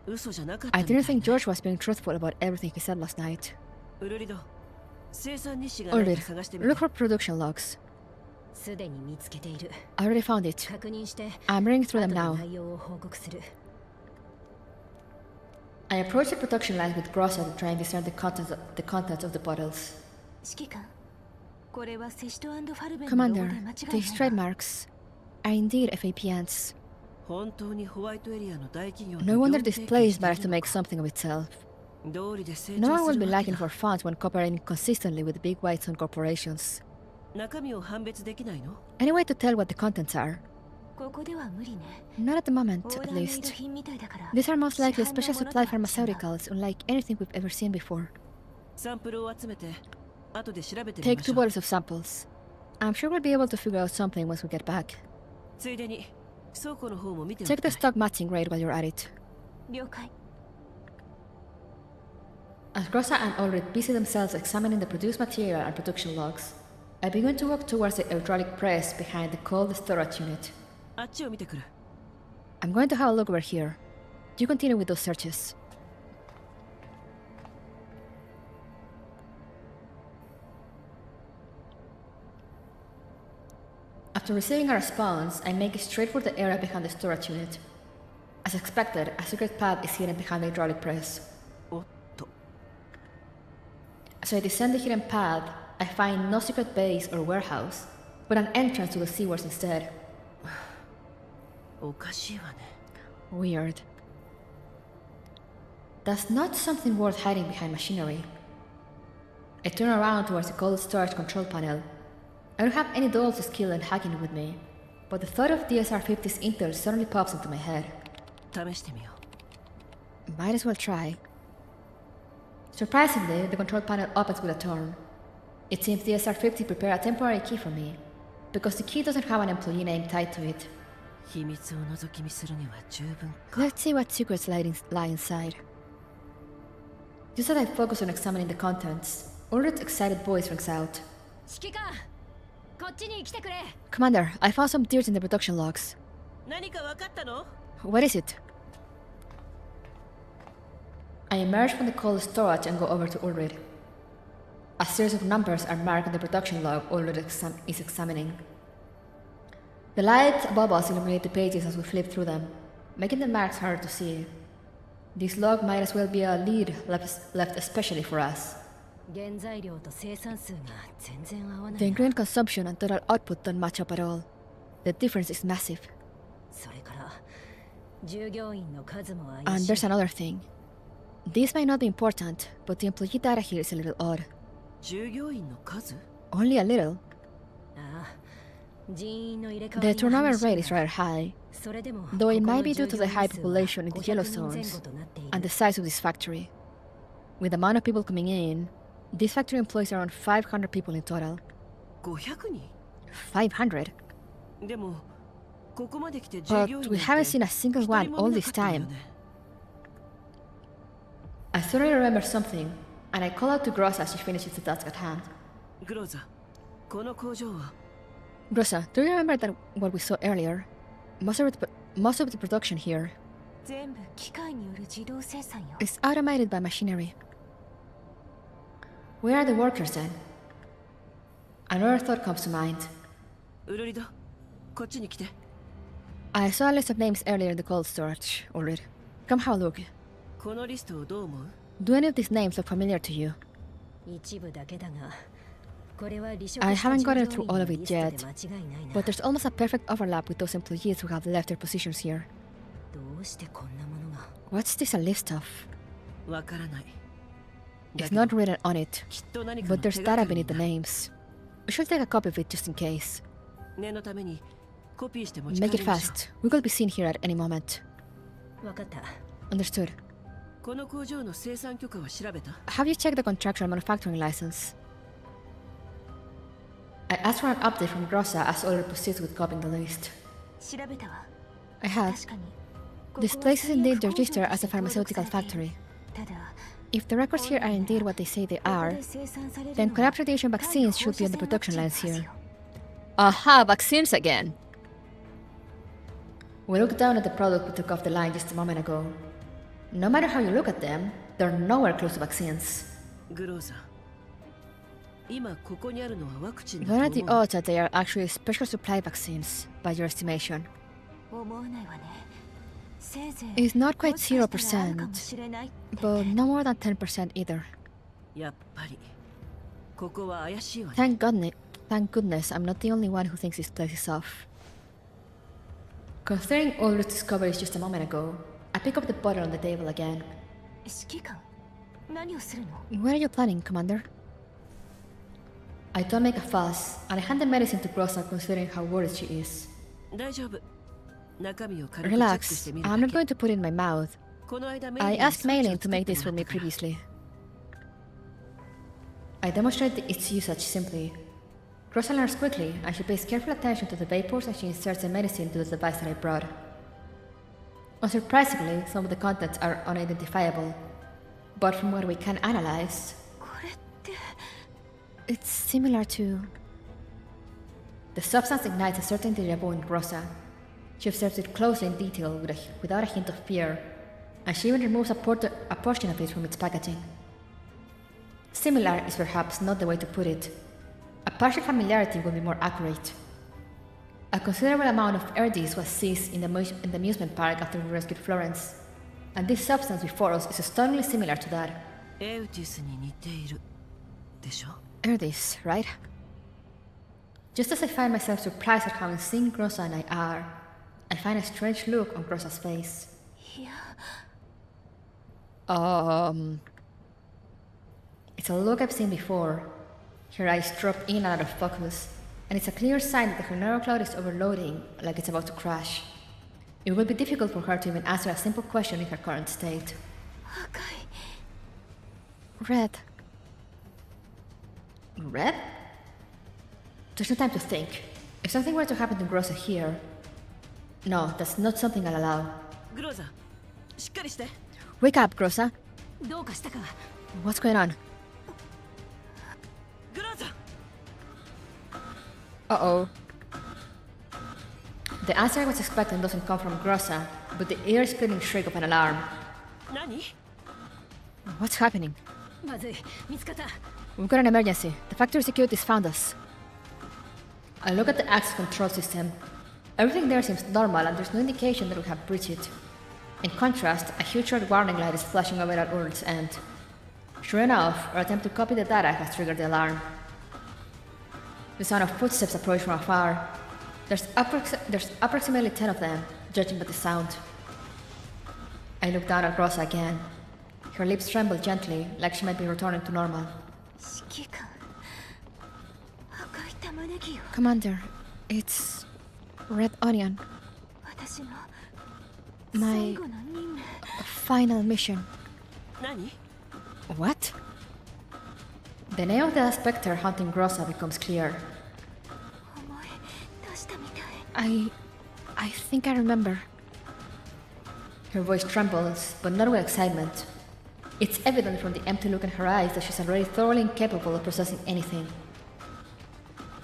嘘じゃなかった I みたい didn't ね think George was being truthful about everything he said last night. ウルリド生産日誌がない Ulrich, か探してみ look て for production logs. すでに見つけている。 I already found it. 確認して、 I'm reading through them 後で now. 内容を報告する。 I approach the production lines with Grossa to try and discern the contents of the bottles. 指揮官、これはセシュト&ファルベンのロゴ Commander, で間違いない these わ。 trademarks are indeed FAPNs. 本当にホワイトエリアの大企業と No 業 wonder 務 this 提携 place してい managed る to の make か something of itself. 道理で成 No 長 one す will be るわけ lacking だ for funds when cooperating consistently with big white sun corporations. 中身を判別できないの？ Any way to tell what the contents are? ここでは無理ね。 Not at the moment, オー at ダーメイド least. 品みたいだから。 These are most likely 市販 special のもの supply とは違う。 pharmaceuticals, unlike anything we've ever seen before. サンプルを集めて後で調べてみ Take まし 2 ょう。 bottles of samples. I'm sure we'll be able to figure out something once we get back. ついでに倉庫の方も見てお Check き the たい。 stock matching rate while you're at it. 了解。 As Grossa and Ulrich busy themselves examining the produced material and production logs, I begin to walk towards the hydraulic press behind the cold storage unit. あっちを見てくる。 I'm going to have a look over here. You continue with those searches. After receiving a response, I make it straight for the area behind the storage unit. As expected, a secret path is hidden behind the hydraulic press. おっと。 As I descend the hidden path, I find no secret base or warehouse, but an entrance to the sewers instead. おかしいわね。 Weird. That's not something worth hiding behind machinery. I turn around towards the cold storage control panel. I don't have any dolls skilled in hacking with me, but the thought of DSR-50's intel suddenly pops into my head. 試してみよ Might as well try. Surprisingly, the control panel opens with a turn. It seems DSR-50 prepared a temporary key for me, because the key doesn't have an employee name tied to it. う。秘密を覗き見するには十分か。 Let's see what secrets lie inside. Just as I focus on examining the contents, Ulrich's excited voice rings out. 指揮官、こっちに来てくれ。 Commander, I found some dirt in the production logs. 何か分かったの？ What is it? I emerge from the cold storage and go over to Ulrich. A series of numbers are marked on the production log Ulrich is examining. The lights above us illuminate the pages as we flip through them, making the marks hard to see. This log might as well be a lead left especially for us. 原材料と生産数が全然合わない The な。 ingredient consumption and total output don't match up at all. The difference is massive. それから従業員の数も怪 And しい there's another thing. This might not be important, but the employee data here is a little odd. 従業員の数？ Only a little. ああ、人員の入れ替わ The りの turnover 話 rate が is rather high, それでも though it ここ might の be due to the high 従業員 population in the 数は yellow 500人前 zones 後となっている and the size of this factory. With the amount of people coming in, this factory employs around 500 people in total. 500人？ 500? でもここまで来て従 But 業員 we なん haven't て seen a single 一 one 人も all 見な this かったよ time. ね。 I suddenly remember something, and I call out to Grossa as she finishes the task at hand. グローザ、この工場は Grossa, do you remember that what we saw earlier? Most of the production here 全部機械による自動生産よ。 is automated by machinery. Where are the workers then? Another thought comes to mind. ウルリド、こっちに来て。 I saw a list of names earlier in the cold storage, Ulrich. Come have a look. このリストをどう思う？ Do any of these names look familiar to you? 一部だけだがこれは離職 I した haven't 従業 gotten 員 through の all of リ it ストで yet, 間違いないな。 but there's almost a perfect overlap with those employees who have left their positions here. どうしてこんなものが What's this a list of? わからない。 It's not written on it, きっと何か but の there's 手がか data りに beneath the なる。 names. We should take a copy of it just in case. 念のためにコピーして持ち Make 帰 it りましょう。 fast. We could be seen here at any moment. わかった。 Understood. この工場の生産許可は調べた？ Have you checked the contractual manufacturing license? I asked for an update from Grossa as Ulrich proceeds with copying the list. 調べたわ。 I have. 確かに。 This place is indeed registered as a pharmaceutical factory. ただ、 If the records here are indeed what they say they ここ are, で生産される then のは collapse radiation vaccines should be on the 単なる production 放射 lines 線ワ here. クチンのはずよ。 Aha, vaccines again! We looked down at the product we took off the line just a moment ago. No matter how you look at them, they're nowhere close to vaccines. グローザ、今ここにあるのはワクチン What だ are と the 思う。 odds that they are actually special supply vaccines, by your estimation? 思わないわね。せいぜい It's not も quite しかしたらあるかも 0%, しれないって but no more than 10% either. やっぱりここは怪しいわね。 Thank goodness I'm not the only one who thinks this place is off. Considering Ulrich's discoveries just a moment ago, I pick up the bottle on the table again. 指揮官、何をするの？ What are you planning, Commander? I don't make a fuss, and I hand the medicine to Grossa considering how worried she is. 大丈夫。中身を軽くチェックし Relax, てみる I'm だ not け。 going to put it in my mouth. この間メ I イリーに asked Maylin サ to ンチを make 作 this って for も me らったから previously. I demonstrated its usage simply. Grossa learns quickly, and she pays careful attention to the vapors as she inserts the medicine into the device that I brought. Unsurprisingly, some of the contents are unidentifiable, but from what we can analyze, これって it's similar to... The substance ignites a certain deja vu in Grossa. She observes it closely in detail without a hint of fear, and she even removes a portion of it from its packaging. Similar is perhaps not the way to put it. A partial familiarity would be more accurate. A considerable amount of Erdis was seized in the amusement park after we rescued Florence, and this substance before us is stunningly similar to that. エウティスに似ているでしょ Erdis, right? Just as I find myself surprised at how insane Grossa and I are, I find a strange look on Grossa's face. いや It's a look I've seen before. Her eyes drop in and out of focus, and it's a clear sign that her neural cloud is overloading, like it's about to crash. It will be difficult for her to even answer a simple question in her current state. 赤い Red. Red? There's no time to think. If something were to happen to Grossa here... No, that's not something I'll allow. グローザしっかりして Wake up, Grossa. どうかしたか What's going on? グローザ Uh-oh. The answer I was expecting doesn't come from Grossa, but the ear-splitting shriek of an alarm. 何 What's happening? まずい見つかった We've got an emergency. The factory securities found us. I look at the access control system. Everything there seems normal and there's no indication that we have breached it. In contrast, a huge red warning light is flashing over at world's end. Sure enough, our attempt to copy the data has triggered the alarm. The sound of footsteps approach from afar. There's approximately 10 of them, judging by the sound. I look down at Rosa again. Her lips tremble gently, like she might be returning to normal. 指揮官赤い玉ねぎよ Commander, it's... Red Onion. 私の My 最後の任務 final mission. 何 What? The name of the specter hunting Grossa becomes clear. 思い出したみたい I think I remember. Her voice trembles, but not with excitement. It's evident from the empty look in her eyes that she's already thoroughly incapable of processing anything.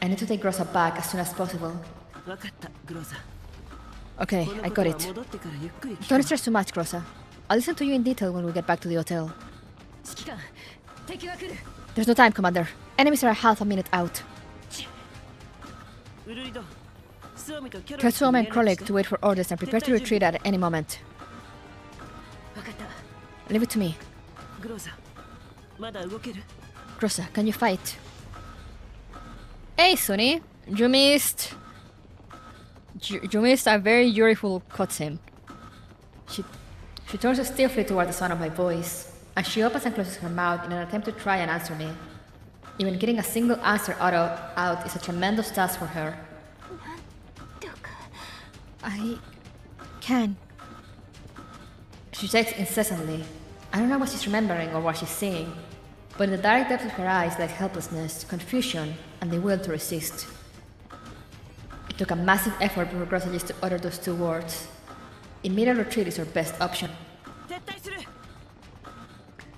I need to take Grossa back as soon as possible. 分かったグローザ Okay, この I こ got とは it. 戻ってからゆっくり聞 Don't く stress too much, Grossa. I'll listen to you in detail when we get back to the hotel. 指揮官敵が来る There's no time, Commander. Enemies are half a minute out. ウルリドスオミとキャロ Tell ルスに Suoma 連 and 絡 Krolik して to wait for orders and prepare to retreat at any moment. 分かった Leave it to me. グローザまだ動ける Grossa, can you fight? Hey, Sunny. You missed... You missed a very beautiful cutscene. She turns stiffly toward the sound of my voice, and she opens and closes her mouth in an attempt to try and answer me. Even getting a single answer out is a tremendous task for her. どうか I can. She shakes incessantly. I don't know what she's remembering or what she's seeing, but in the direct depths of her eyes lies helplessness, confusion, and the will to resist. It took a massive effort for Grossa just to utter those two words. Immediate retreat is her best option. 撤退する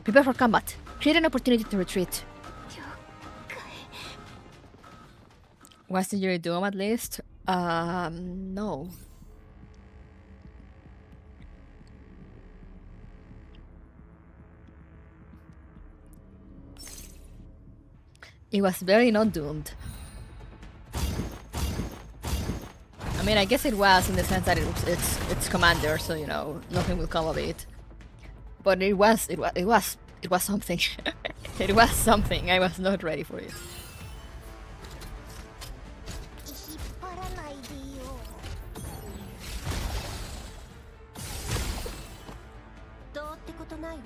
Prepare for combat. Create an opportunity to retreat. 了解 Wasn't your dome at least? No. It was very not doomed. I mean, I guess it was in the sense that it's commander, so you know nothing will come of it. But it was something. It was something. I was not ready for it. 引っ張らないでよどうってことないわ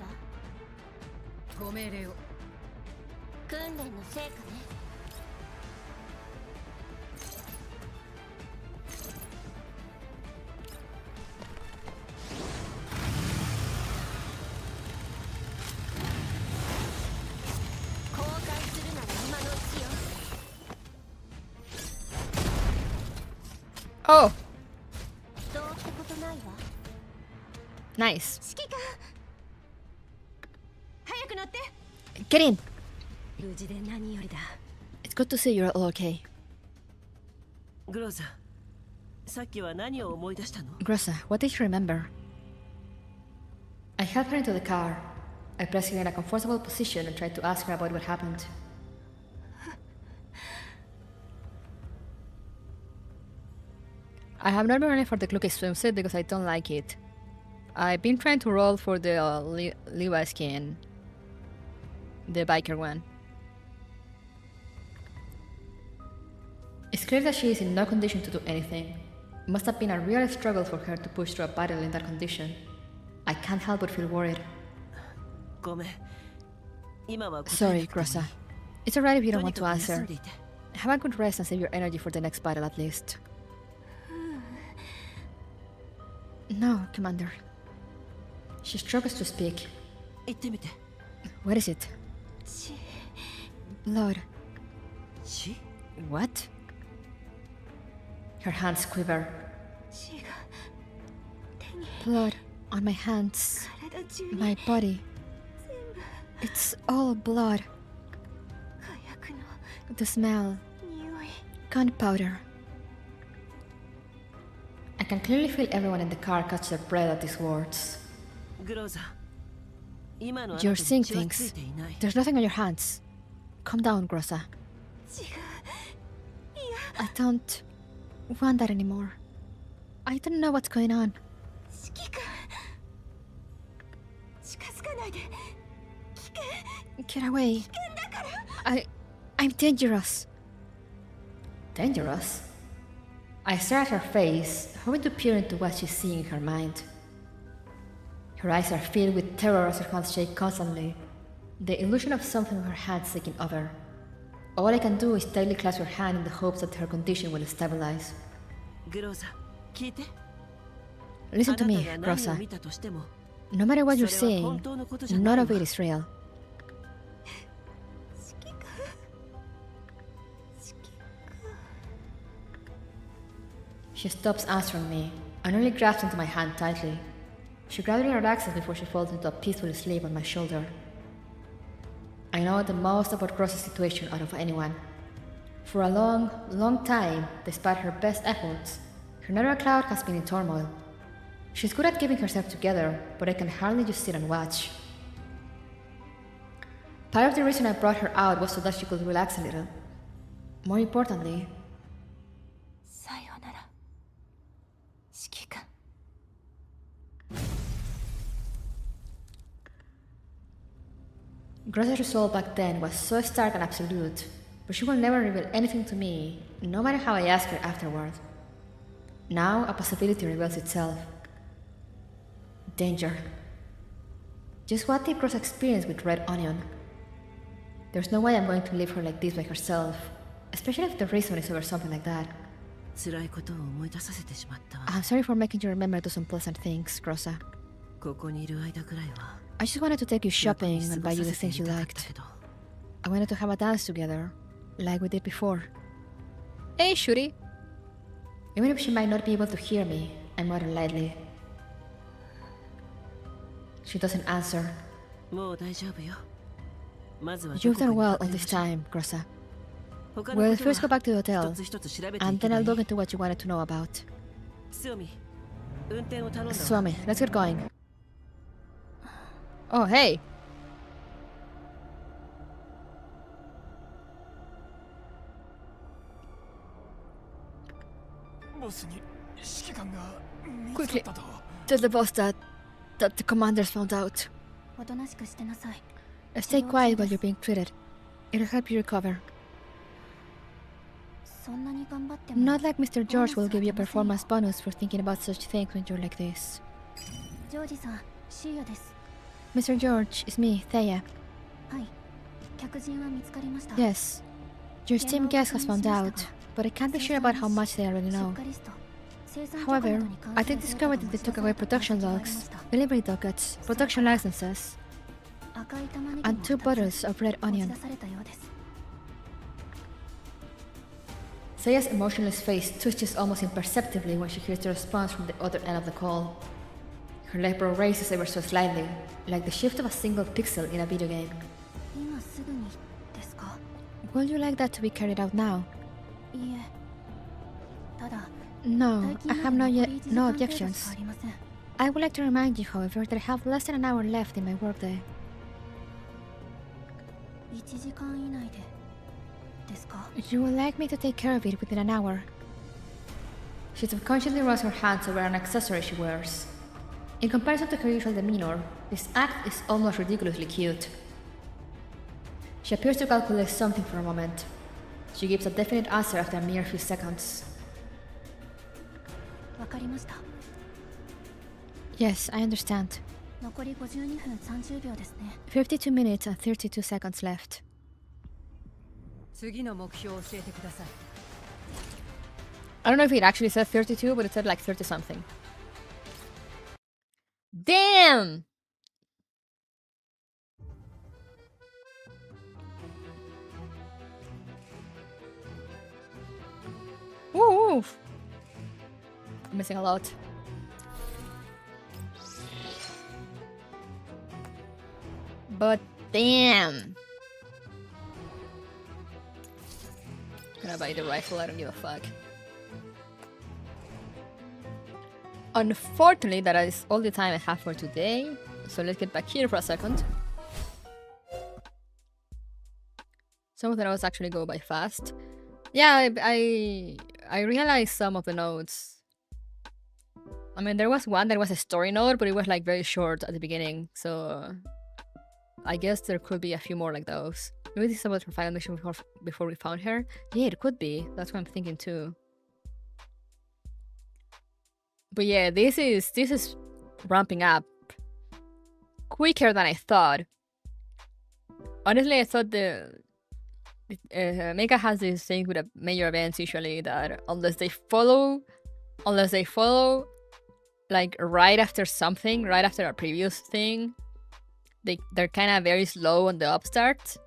ご命令を訓練の成果ね Oh, どうってことないわ。 nice. 指揮官、早く乗って。 Get in. 無事で何よりだ。 It's good to see you're all okay. グローザ、さっきは何を思い出したの？ Grossa, what did you remember? I helped her into the car. I pressed her in a comfortable position and tried to ask her about what happened. I have not been running for the Clucky swimsuit because I don't like it. I've been trying to roll for the Levi skin. The biker one. It's clear that she is in no condition to do anything. It must have been a real struggle for her to push through a battle in that condition. I can't help but feel worried. ごめん。今は答え Sorry, なくてもいい Grossa. It's alright if you と don't に want か to く休 answer. んでいて。 Have a good rest and save your energy for the next battle at least. No, Commander. She struggles to speak. 言ってみて。 What is it? 血 Blood. 血？ What? Her hands quiver. 血が手に Blood on my hands. 体中に My body. 全部 It's all blood. 火薬の The smell. 匂い。 Gunpowder. I can clearly feel everyone in the car catch their breath at these words. グローザ、今のあな You're た seeing に血はつい things. ていない。 There's nothing on your hands. Calm down, Grossa. 違う。 I don't want that anymore. I don't know what's going on. 指揮官、近づかないで。危険。 Get away. I'm dangerous. Dangerous? I stare at her face, hoping to peer into what she's seeing in her mind. Her eyes are filled with terror as her hands shake constantly, the illusion of something in her hands taking over. All I can do is tightly clasp her hand in the hopes that her condition will stabilize. グローザ、聞いて。 Listen あ to な me, たが何を Grossa. 見たとしても、 No matter what you're それは本 saying, 当のことじゃない none わ。 of it is real. 指揮官。指揮官。 She stops answering me, and only grasps into my hand tightly. She gradually relaxes before she falls into a peaceful sleep on my shoulder. I know the most about Grossa's situation out of anyone. For a long, long time, despite her best efforts, her nether cloud has been in turmoil. She's good at keeping herself together, but I can hardly just sit and watch. Part of the reason I brought her out was so that she could relax a little. More importantly, さようなら。指揮官。 Grossa's resolve back then was so stark and absolute, but she will never reveal anything to me, no matter how I ask her afterward. Now a possibility reveals itself. Danger. Just what did Grossa experience with Red Onion? There's no way I'm going to leave her like this by herself, especially if the reason is over something like that. 辛いことを思い出させてしまったわ。 I'm sorry for making you remember those unpleasant things, Grossa. ここにいる間くらいは。 I just wanted to take you 中に shopping 過 and ご buy さ you the せて things you みたかった liked. けど、 I wanted to have a dance together, like we did before. Hey, Shuri. Even if she might not be able to hear me, I mutter lightly. She doesn't answer. もう大丈夫よ。まずはど You've こか done に well 隠 all れま this しょう。 time, Grossa. 他の We'll ことは first go back to the 一 hotel, つ一つ調べてい and け then ば I'll いい。 look into what you wanted to know about. 強み、運転を頼んだわ。 Swami, let's get going. Oh, hey! ボスに指揮官が見つ Quickly, かったと。 tell the boss that the commanders found out. おとなしくしてなさい。 Stay quiet while you're being treated. It'll help you recover. そんなに頑張っても。 Not like Mr. George will give you a performance bonus for thinking about such things when you're like this. ジョージさん、シーヤです。 Mr. George, it's me, Thea. はい。客人は見つかりました。 Yes. Your steam gas has found out, but I can't be sure about how much they already 出 know. 荷リスト。生産許可など However, に関 I する did データ discover が that 持 they ち took 出さ away れたと production 報告がありま logs, した delivery dockets, production licenses, 赤い玉ねぎも and 2 2つ bottles of red 持ち onion. 出されたようです。Seiya's emotionless face twitches almost imperceptibly when she hears the response from the other end of the call. Her eyebrow raises ever so slightly, like the shift of a single pixel in a video game. 今すぐにですか？ Would you like that to be carried out now? いえ。ただ、 No, 最 I 近ま have で no, 残り yet, 1時 no 間程度し objections. かありません。 I would like to remind you, however, that I have less than an hour left in my workday. 1時間以内でですか？ You would like me to take care of it within an hour? She subconsciously runs her hands over an accessory she wears. In comparison to her usual demeanor, this act is almost ridiculously cute. She appears to calculate something for a moment. She gives a definite answer after a mere few seconds. わかりました。 Yes, I understand. 残り52分30秒ですね。 52 minutes and 32 seconds left. 次の目標を教えてください。 I don't know if it actually said 32, but it said like 30 something. Damn! Woo! I'm missing a lot. But damn! Gonna buy the rifle, I don't give a fuck. Unfortunately, that is all the time I have for today. So let's get back here for a second. Some of the notes actually go by fast. Yeah, I realized some of the notes. I mean, there was one that was a story note, but it was like very short at the beginning. So I guess there could be a few more like those. Maybe this is about her final mission before we found her. Yeah, it could be. That's what I'm thinking too. But yeah, this is ramping up quicker than I thought. Honestly, I thought the Mega has this thing with major events usually that unless they follow like right after something, right after a previous thing, they're kind of very slow on the upstart.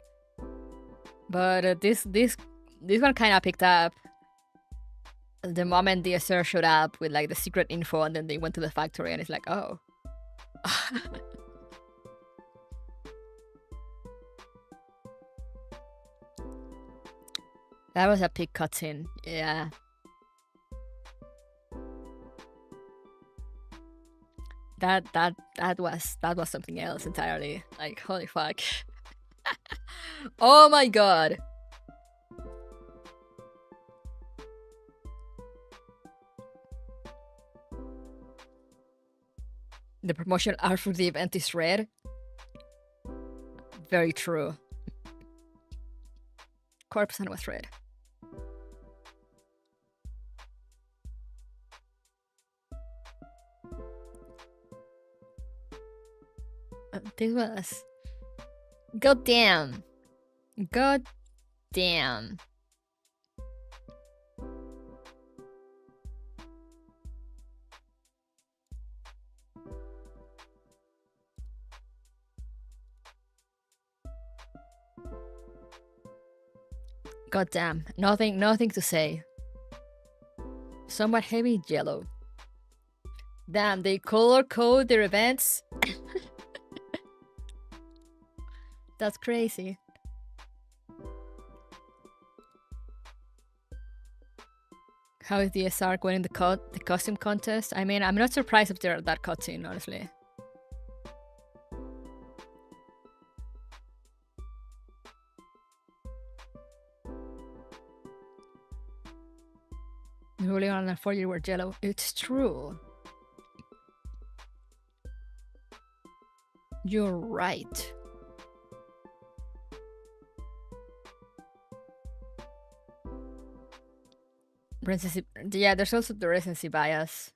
But this one kind of picked up the moment the SR showed up with like the secret info, and then they went to the factory, and it's like, oh. That was a big cutscene, yeah. That was something else entirely. Like, holy fuck. Oh my god. The promotional art for the event is red. Very true. Corpsman was red. This was... God damn. God damn. God damn. Nothing to say. Somewhat heavy yellow. Damn, they color code their events. That's crazy. How is the SR winning the costume contest? I mean, I'm not surprised if they're that cutscene, honestly. Rolling on a 4-year word yellow. It's true. You're right. Recency, yeah, there's also the recency bias.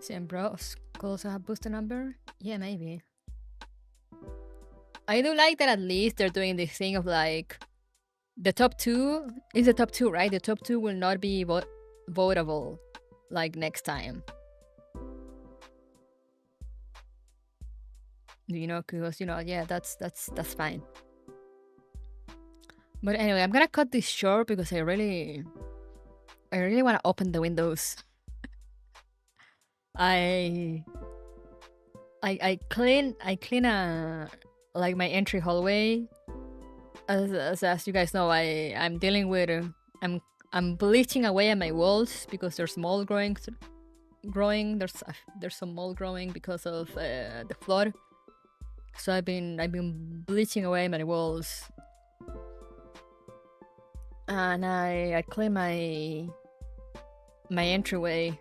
Same bros. Could also have boosted number? Yeah, maybe. I do like that at least they're doing this thing of like the top 2 is the top 2, right? The top 2 will not be votable like next time. You know, because yeah, that's fine. But anyway, I'm gonna cut this short because I really want to open the windows. I clean like my entry hallway. As you guys know, I'm dealing with I'm bleaching away at my walls because there's mold growing. There's some mold growing because of the flood. So I've been bleaching away my walls, and I clean my entryway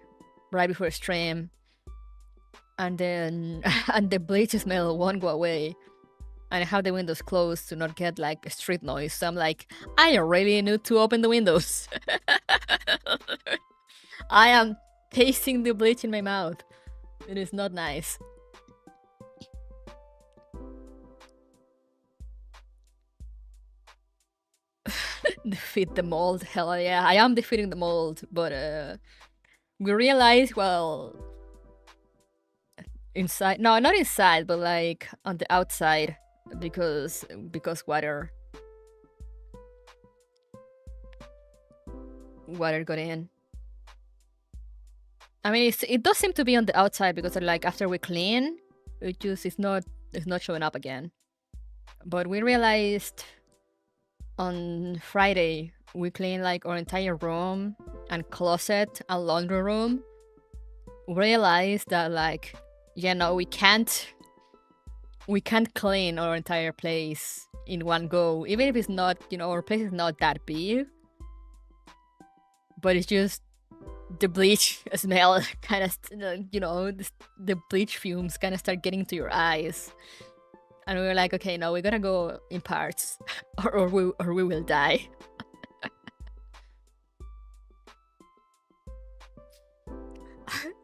right before stream, and then and the bleach smell won't go away, and I have the windows closed to not get like street noise. So I'm like, I really need to open the windows. I am tasting the bleach in my mouth. It is not nice. Defeat the mold. Hell yeah, I am defeating the mold, but we realize, well, inside, no, not inside, but like on the outside, because water got in. I mean, it does seem to be on the outside because like after we clean, it's not showing up again. But we realized on Friday we cleaned like our entire room and closet and laundry room. Realized that like, yeah, no, we can't clean our entire place in one go, even if it's not, our place is not that big, but it's just the bleach smell kind of, the bleach fumes kind of start getting to your eyes. And we were like, okay, no, we gotta go in parts, or we will die.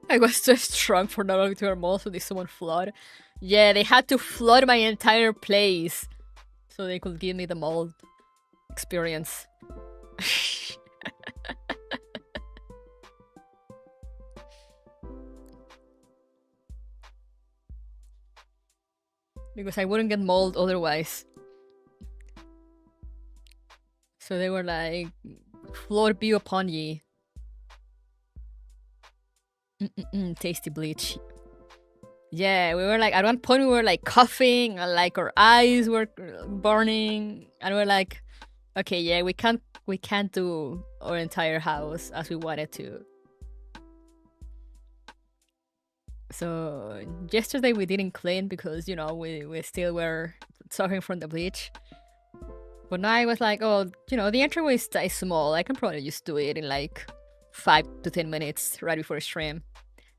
I was so strong for not going to our mall, so they someone flood. Yeah, they had to flood my entire place so they could give me the mold experience. Because I wouldn't get mold otherwise. So they were like, floor be upon ye. Tasty bleach. Yeah, we were like, at one point we were like coughing and like our eyes were burning, and we were like, okay, yeah, we can't do our entire house as we wanted to. So yesterday we didn't clean because we still were suffering from the bleach. But now I was like, oh, the entryway is small. I can probably just do it in like 5 to 10 minutes right before stream.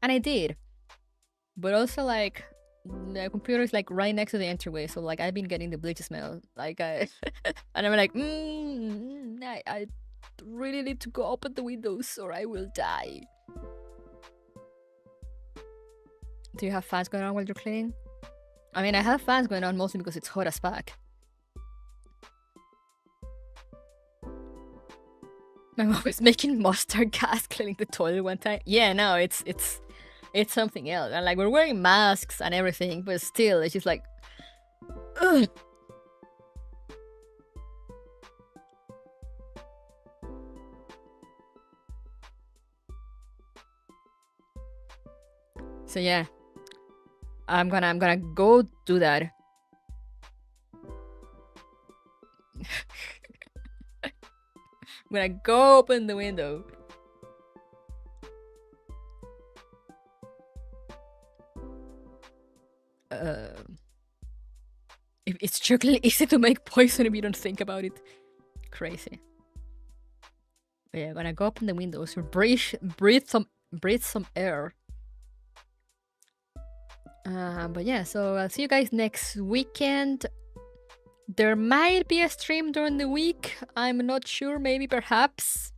And I did. But also like the computer is like right next to the entryway, so like I've been getting the bleach smell. Like and I'm like, I really need to go open the windows or I will die. Do you have fans going on while you're cleaning? I mean, I have fans going on mostly because it's hot as fuck. My mom was making mustard gas cleaning the toilet one time. Yeah, no, it's something else. And like we're wearing masks and everything, but still, it's just like, ugh. So yeah, I'm gonna go do that. I'm gonna go open the window. It's truly easy to make poison if you don't think about it. Crazy. But yeah, I'm gonna go open the windows, breathe some air. But yeah, so I'll see you guys next weekend. There might be a stream during the week. I'm not sure, maybe, perhaps.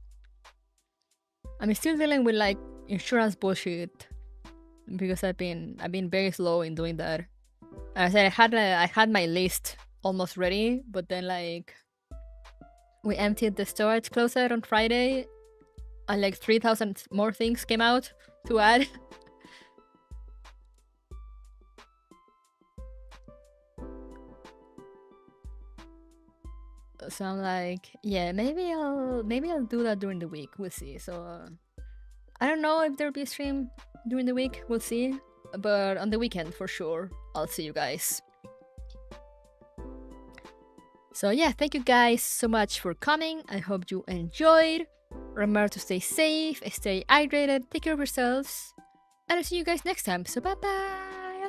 I'm still dealing with like insurance bullshit because I've been very slow in doing that. I said I had my list almost ready, but then like we emptied the storage closet on Friday, and like 3,000 more things came out to add. So I'm like, yeah, maybe I'll do that during the week. We'll see. So I don't know if there'll be a stream during the week. We'll see. But on the weekend for sure, I'll see you guys. So yeah, thank you guys so much for coming. I hope you enjoyed. Remember to stay safe, stay hydrated, take care of yourselves, and I'll see you guys next time. So bye bye.